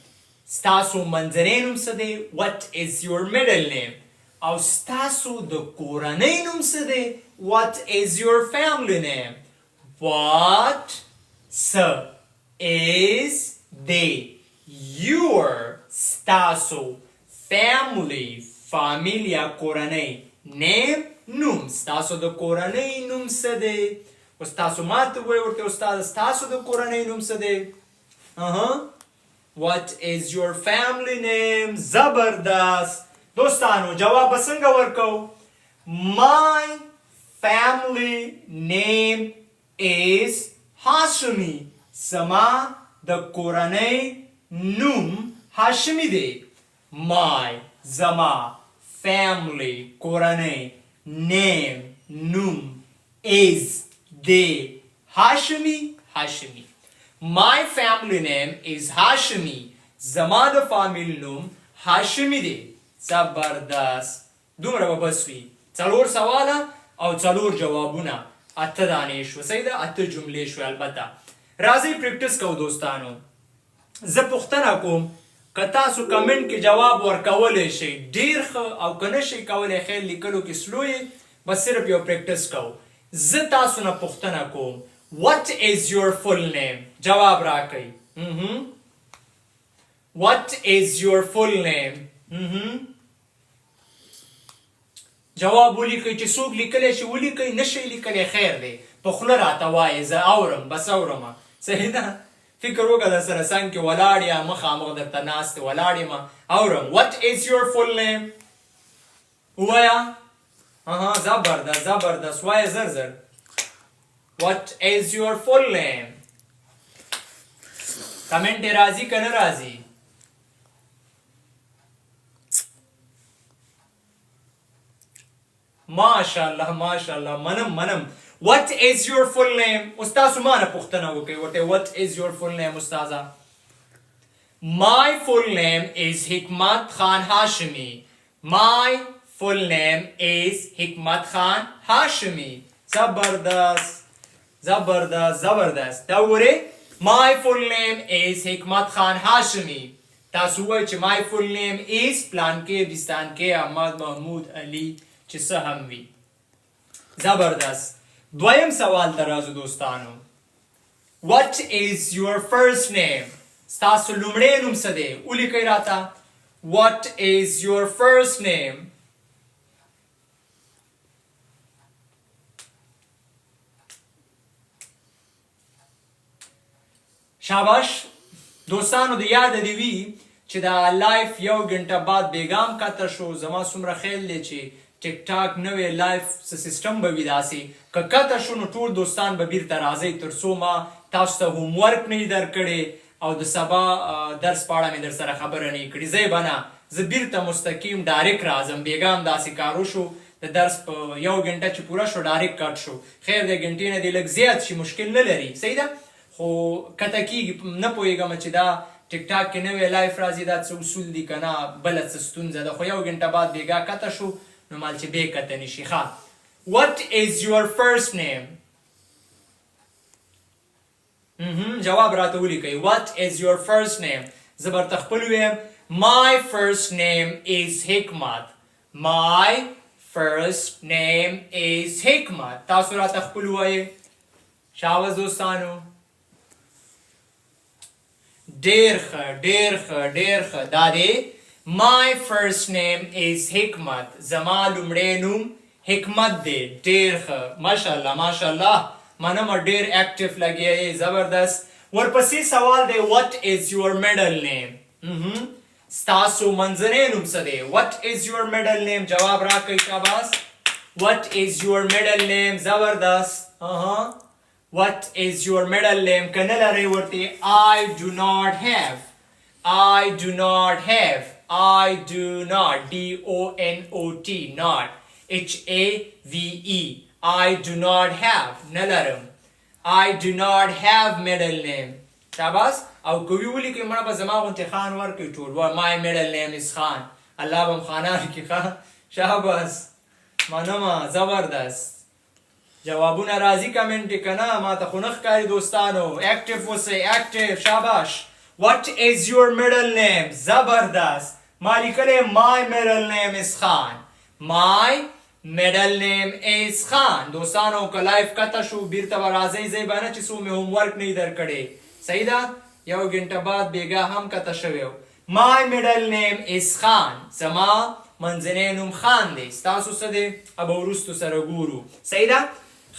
ستاسو منځنی نوم څه دی What is your middle name او ستاسو د کورنۍ نوم څه دی What is your family name What is the your ستاسو family familia کورنۍ name نوم ستاسو د کورنۍ نوم څه دی اوس تاسو ماته وایئ ورته استاد ستاسو د کورنۍ نوم څه دی What is your family name زبردست دوستانو جواب به څنګه ورکو My family name is Hashimi زما د کورنۍ نوم هاشمی دی My زما family کورنۍ name نوم is دی هاشمی My family name is Hashimi زما د فامیل نوم هاشمی دی زبردست دومره به بس وي څلور سواله او څلور جوابونه اته دانې شو صحیح ده اته جملې شو البته راځئ پریکټس کوو دوستانو زه پوښتنه کوم که تاسو کمنټ کې جواب ورکولی شئ ډیر ښه او که نه شئ کولی خیر لیکلو کې سلو یې بس صرف یو پریکټس کوو زه تاسو نه پوښتنه کوم What is your full name جواب راکئ What is your full name جواب ولیکئ چې څوک لیکلی شي ولیکئ نه شئ لیکلی خیر دی په خوله راته وایئ زه اورم بس اورمه صحیح ده فکر وکړه در سره څنګ کې ولاړ یا مخامخ درته ناست دی ولاړ یم اورم What is your full name ووایه زبردست وایه زر What is your full name کمنٹ راضی که نه راضی ماشاءالله منم What is your full name استاسو ما نه پوښتنه وکړئ ورته What is your full name استاذه My full name is Hikmat Khan Hashimi My full name is Hikmat Khan Hashimi زبردست دا وره My full name is Hikmat Khan Hashimi تاسو وایئ چې My full name is پلان کې بستان کې احمد محمود علي چې څه هم وي زبردست دویم سوال ته راځو دوستانو What is your first name ستاسو لومړی نوم څه دی ولیکئ راته What is your first name شاباش دوستانو د یاد دی وی چې دا لایف یو غنټه بعد بیګام کاته شو زما څومره خیال دی چې ټیک ټاک نوې لایف سیستم به وي داسې که کاته شو نو ټول دوستان به بیرته راځئ تر څو ما تاسو ته هوم ورک نه درکړی او د سبا درس په اړه مې در سره خبره نه کړې زه به نه زه بیرته مستقیم ډایرکټ راځم بیګام داسې کار وشو د درس په 1 غنټه چې پوره شو ډایرکټ کټ شو خیر د غنټې نه دی لږ زیات شي مشکل نه لري صحیح ده خو کته کېږي نه پوهېږم چې دا ټیک ټاک کې نوی لایف راځي دا څه اصول دي که نه بله څه ستونزه ده خو 1 غنټه بعد بېګا کته شو نو مال چې بې کته نه شي ښه what is your first name جواب راته ولیکئ what is your first name زه برته خپل ویم my first name is حکمت my first name is حکمت تاسو راته خپل وایئ شاباس دوستانو ډېر ښه دا دی my first name is حکمت زما لومړی نوم حکمت دی ډېر ښه ماشاءالله مننه ډېر اکټیو لګیا یې زبردست ورپسې سوال دی what is your middle name ستاسو منځنی نوم څه دی what is your middle name جواب راکئ شاباس what is your middle name زبردست what is your middle name که نه لرئ ورته I do not have I do not D-O-N-O-T not H-A-V-E I do not have نه لرم I do not have middle name شاباس او کوي ولیکئ مړه به زما غوندې خان ورکړئ ټول my middle name is خان الله به م خانان کړي ښه شاباس مننه زبردست جوابونه راځي کمنټ که نه ما ته خو نه ښکاري دوستانو اکټیو اوسئ اکټیو شاباش what is your middle name زبردست ما لیکلی my middle name is خان my middle name is خان دوستانو که لایف کته شو بیرته به راځئ ځئ به نه چې څو مې هومورک نه یې درکړی صحیح ده 1 غنټه بعد بېګا هم کته شوی my middle name is خان زما منځنی نوم خان دی ستاسو څه دی ابه وروستو سره ګورو صحیح ده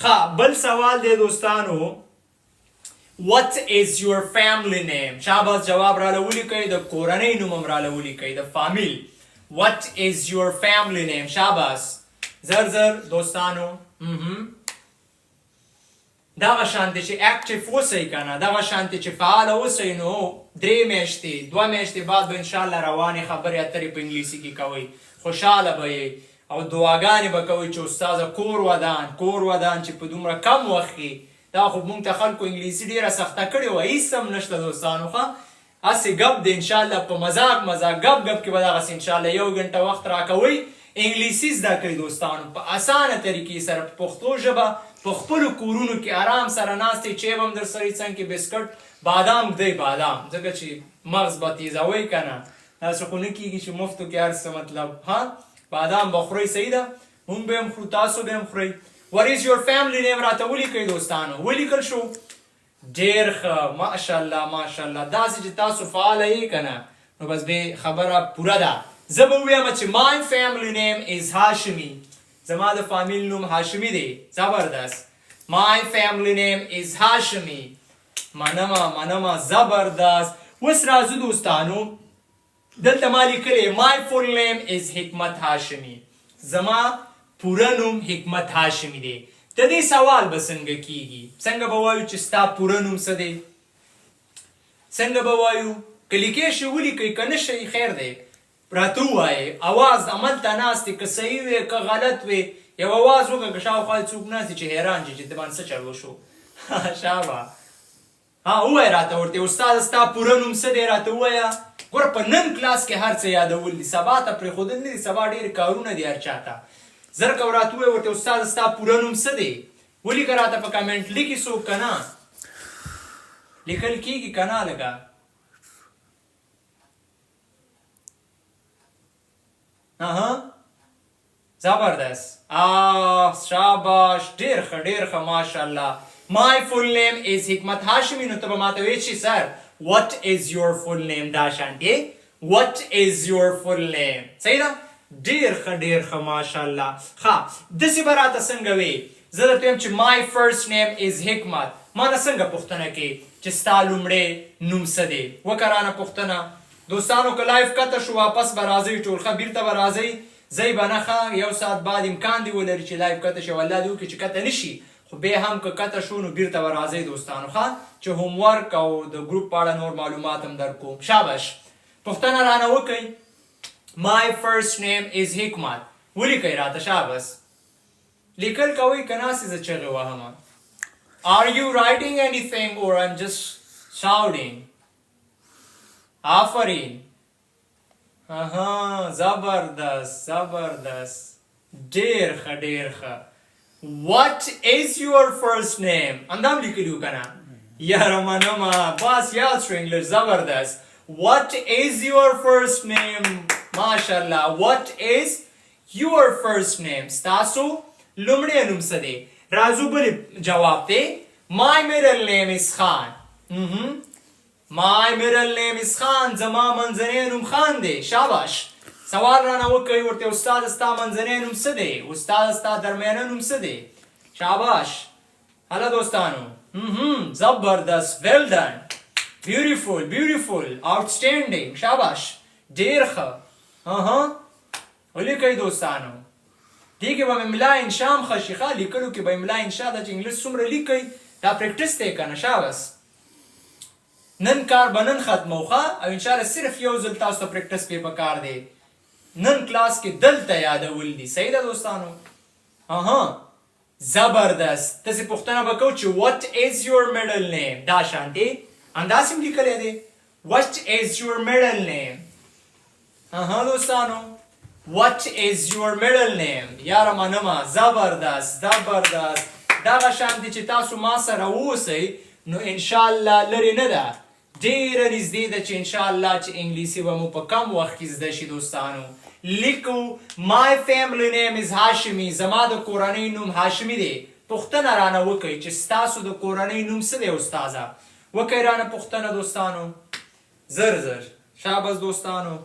ښه بل سوال دی دوستانو what is your family name شاباس جواب راله ولیکئ د کورنۍ نوم هم راله ولیکئ د فامیل what is your family name شاباس زر دوستانو دغه شانتې چې اکټیو اوسئ که نه دغه شانتې چې فعاله اوسئ نو 3 میاشتې 2 میاشتې بعد به انشاءالله روانې خبرې اترې په انګلیسي کې کوئ خوشحاله به یئ او دعاګانې به کوئ چې استاذه کور ودان چې په دومره کم وخت کې دا خو مونږ ته خلکو انګلیسي ډېره سخته کړې وه هېڅ هم نشته دوستانو ښه هسې ګپ دی انشاءالله په مذاق ګپ کې به دغسې انشاءالله 1 غنټه وخت راکوئ انګلیسي زده کړئ دوستانو په اسانه طریقې سره په پښتو ژبه په خپلو کورونو کې آرام سره ناستئ چای به هم در سره څنګ کې بسکټ بادام ږدئ بادام ځکه چې مغز به تیزوئ که نه داسې خو نه کېږي چې مفتو کې هر څه مطلب بادام به خورئ صحیح ده مونږ به هم خورو تاسو به هم خورئ what is your family name راته ولیکئ دوستانو ولیکل شو ډېر ښه ماشاءالله داسې چې تاسو فعاله یې که نه نو بس بې خبره پوره ده زه به ووایم چې my family name is هاشمي زما د فامیل نوم هاشمي دی زبردست my family name is هاشمي مننه زبردست اوس راځو دوستانو دلته ما لیکلی my full name is حکمت هاشمي زما پوره نوم حکمت هاشمي دی د دې سوال به څنګه کیږي څنګه به وایو چې ستا پوره نوم څه دی څنګه به وایو که لیکې شي ولیکئ که نه شئ خیر دی راته ووایئ اواز هملته ناست دی که صحیح وی که غلط وی یو اواز وکړه که شاوخوا څوک ناست چې حیران شي چې د باندې څه چل وشو شابه ووایه راته ورته استاد ستا پوره نوم څه دی راته ووایه ګوره په نن کلاس کې هر څه یادول دي سبا ته پرېښودل نه دي سبا ډېر کارونه دي هر چاته زر که راته ووایه ورته استاد ستا پوره نوم څه دی ولیکه راته په کمنټ لیکي څوک که نه لیکل کېږي که نه لږه زبردست شاباش ډېر ښه ماشاءالله my full name is حکمت هاشمي نو ته به ماته وایې چې سر what is your full name دا شانتې what is your full name صحیح ده ډېر ښه ماشاءالله ښه داسې به راته څنګه وې زه درته وایم چې my first name is حکمت ما نه څنګه پوښتنه کې چې ستا لومړی نوم څه دی وکړه رانه پوښتنه دوستانو که لایف کته شو واپس به راځئ ټول ښه بیرته به راځئ ځئ به نه ښه 1 ساعت بعد امکان دی ولري چې لایف کته شي والله دې وکړي چې کته نه شي خو بیا هم که کته شو نو بیرته به راځئ دوستانو ښه چې هومورک او د ګروپ په اړه نور معلومات هم در کوم شاباش پوښتنه رانه وکئ my first name is حکمت ولیکئ راته شابس لیکل کوئ که ناسې زه چغې وهمه Are you writing anything or I'm just shouting? آفرین زبردست ډېر ښه What is your first name? اندام لیکلیو کنه یاره منمه بس یاد شو انګلش زبردست What is your first name? ماشاءالله What is your first name? ستاسو لومړی نوم څه دی راځو بل جواب دی My middle name is Khan My middle name is Khan زما منځنی نوم خان دی شاباش سوال رانه وکړئ ورته استاد ستا منځنی نوم څه دی استاد ستا درمیانه نوم څه دی شاباش هله دوستانو زبردست well done beautiful outstanding شاباش ډېر ښه ولیکئ دوستانو دې کې به مې ملا انشا هم ښه شي ښه لیکلو کې به ملا انشا ده چې انګلیس څومره لیکئ دا پریکټس دی که نه شاباس نن کار به نن ختمو ښه او انشاءالله صرف یو ځل تاسو ته پریکټس پې پکار دی نن کلاس کې دلته یادول دي صحیح ده دوستانو زبردست تاسې پوښتنه به کوو چې what is your middle name دا شانتې همداسې هم لیکلی دی what is your middle name دوستانو what is your middle name یاره منمه زبردست دغه شانتې چې تاسو ما سره اوسئ نو انشاءالله لرې نه ده ډېره نږدې ده چې انشاءالله چې انګلیسي به مو په کم وخت کې زده شي دوستانو لیکو my family name is هاشمي زما د کورنۍ نوم هاشمي دی پوښتنه رانه وکئ چې ستاسو د کورنۍ نوم څه دی استاذه وکئ رانه پوښتنه دوستانو زر شاباس دوستانو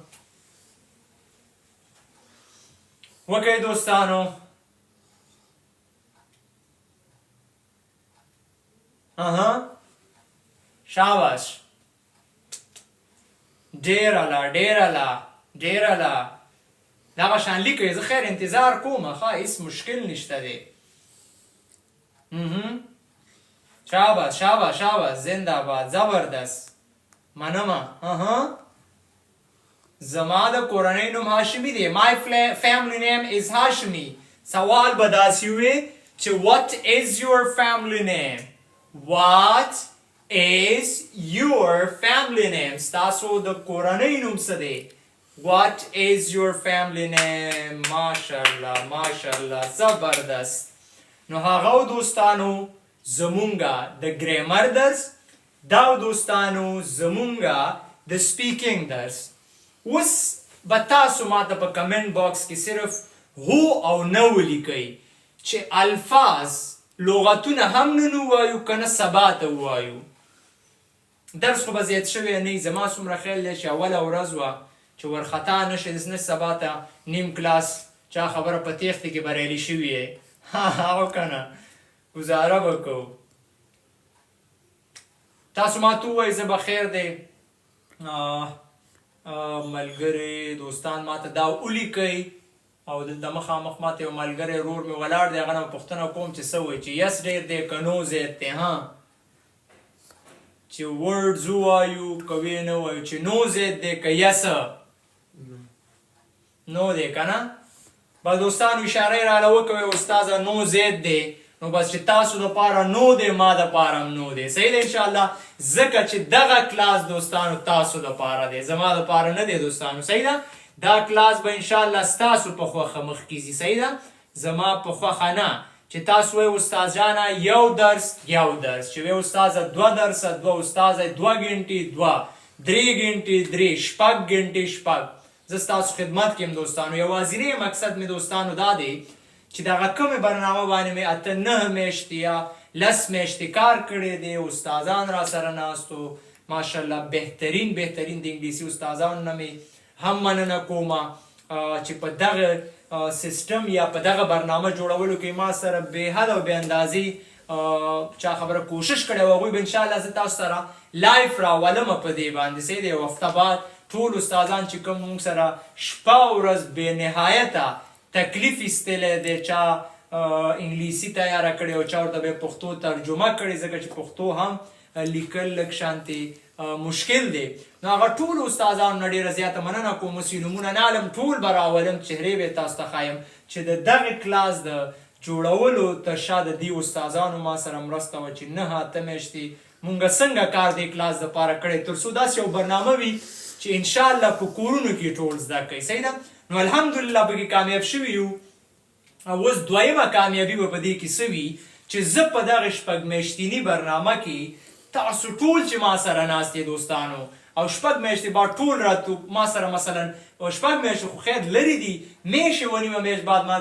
وکئ دوستانو شاباش ډېر اعلی دغه شان لیکئ زه خیر انتظار کوم ښه هېڅ مشکل نشته دی شاباش زنده باد زبردست منمه زما د کورنۍ نوم هاشمي دی my family name is هاشمي سوال به داسې وي چې what is your family name What is your family name ستاسو د کورنۍ نوم څه دی What is your family name ماشاءالله زبردست نو هغه دوستانو زمونږ د ګریمر درس دا دوستانو زمونږ د سپیکینګ درس اوس به تاسو ماته په کمنټ باکس کې صرف هو او نه ولیکئ چې الفاظ لغتونه هم نن ووایو که نه سبا ته ووایو درس خو به زیات شوی نه زما څومره خیال دی چې اوله ورځ وه چې ورخطا نه شي نه سبا ته نیم کلاس چا خبره په تیښتې کې بریالي شوي یې او که نه ګزاره به کوو تاسو ما ته ووایئ زه به خیر دی ملګري دوستان ما ته دا ولیکئ او دلته مخامخ ماته یو ملګری ورور مې ولاړ دی هغه نه پوښتنه کوم چې څه وایي چې یس ډېر دی که نو زیات دی چې ورډز ووایو که ویې نه وایو چې نو زیات دی که یس نو دی که نه بس دوستانو اشاره یې راله وکوئ استاذه نو زیات دی نو بس چې تاسو دپاره نو دی ما دپاره هم نو دی صحیح دی انشاءالله ځکه چې دغه کلاس دوستانو تاسو دپاره دی زما دپاره نه دی دوستانو صحیح ده دا کلاس به انشاءالله ستاسو په خوښه مخکې ځي صحیح ده زما په خوښه نه چې تاسو وایئ استاد جانه یو درس چې وایي استاذه 2 درسه 2 استاذه 2 ګنټې 2 3 ګنټې 3 شپږ ګنټې شپږ زه ستاسو خدمت کې یم دوستانو یوازینی مقصد مې دوستانو دا دی چې دغه کومې برنامه باندې مې 8-9 میاشتې یا 10 میاشتې کار کړی دی استادان را سره ناستو ماشاءالله بهترین د انګلیسي استادانو نه مې هم مننه کومه چې په دغه سیستم یا په دغه برنامه جوړولو کې ما سره بې حد او بې اندازې چا خبره کوشش کړی و هغوی به انشاءالله زه تاسو سره لایف راولمه په دې باندې صحیح دی یو هفته بعد ټول استادان چې کوم موږ سره شپه او ورځ بې نهایته تکلیف ایستلی دی چا انګلیسي تیاره کړې او چا ورته به پښتو ترجمه کړې ځکه چې پښتو هم لیکل لږ شانتې مشکل دی نو هغه ټولو استادانو نه ډېره زیاته مننه کوم چې نومونه نه علم ټول به راولم چهرې به یې تاسو ته ښایم چې د دغه کلاس د جوړولو تر شا د دې استادانو ما سره مرسته وه چې 9 میاشتې مونږ څنګه کار د کلاس دپاره کړی تر څو داسې یو برنامه وي چې انشاءالله په کورونو کې ټول زده کوي صحیح ده نو الحمدلله پکې کامیاب شوي یو او اوس دویمه کامیابي به په دې کې څه وي چې زه په دغه 6 میاشتیني برنامه کې تاسو ټول چې ما سره ناست یې دوستانو او 6 میاشتې بعد ټول راتو ما سره مثلا 6 میاشتې خو خیر لرې دي میاشتې و نیمه میاشت بعد ما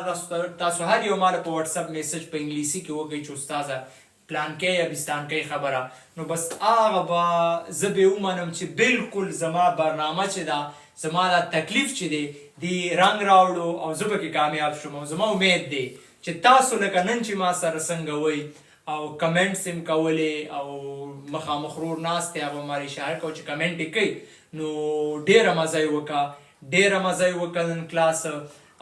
تاسو هر یو ماله په واتساپ میسج په انګلیسي کې وکړئ چې استاده پلانکی یا بیستانکی خبره نو بس هغه به زه به ومنم چې بالکل زما برنامه چې ده زما دا تکلیف چې دی دی رنګ راوړو او زه پکې کامیاب شم او زما امید دی چې تاسو لکه نن چې ما سره څنګه وئ او کمنټس هم کولی او مخامخ رور ناست دی هغه ماره اشاره کوو چې کمنټ یې کوي نو ډېره مزه یې وکړه نن کلاس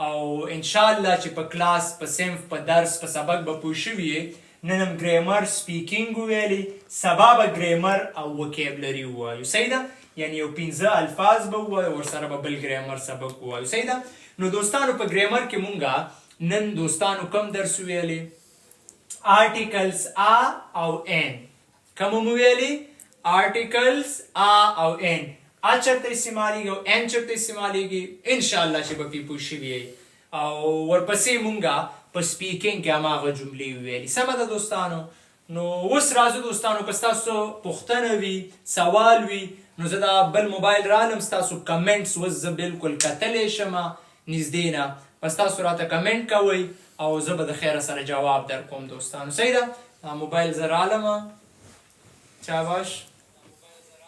او انشاءالله چې په کلاس په صنف په درس په سبق به پوه شوي یې نن هم ګریمر سپیکینګ وویلي سبا به ګریمر او وکیبلري ووایو صحیح ده یعنی یو 15 الفاظ به ووایو ورسره به بل ګریمر سبق ووایو صحیح ده نو دوستانو په ګریمر کې مونږه نن دوستانو کم درس ویلی آرټیکلز ا او ان کوم مو ویلی آرټیکلز ا او ان ا چرته استعمالیږي او ان چرته استعمالیږي انشاءالله چې به پې پوه شوي او ورپسې مونږه په سپیکینګ کې هماغه جملې ویلي سمه ده دوستانو نو اوس راځو دوستانو که ستاسو پوښتنه وي سوال وي نو زه دا بل موبایل رالم ستاسو کمنټس اوس زه بالکل کتلی شمه نږدې نه بس تاسو راته کمنټ کوئ او زه به د خیره سره جواب در کوم دوستانو صحیح ده دا موبایل زه رالمه چاواش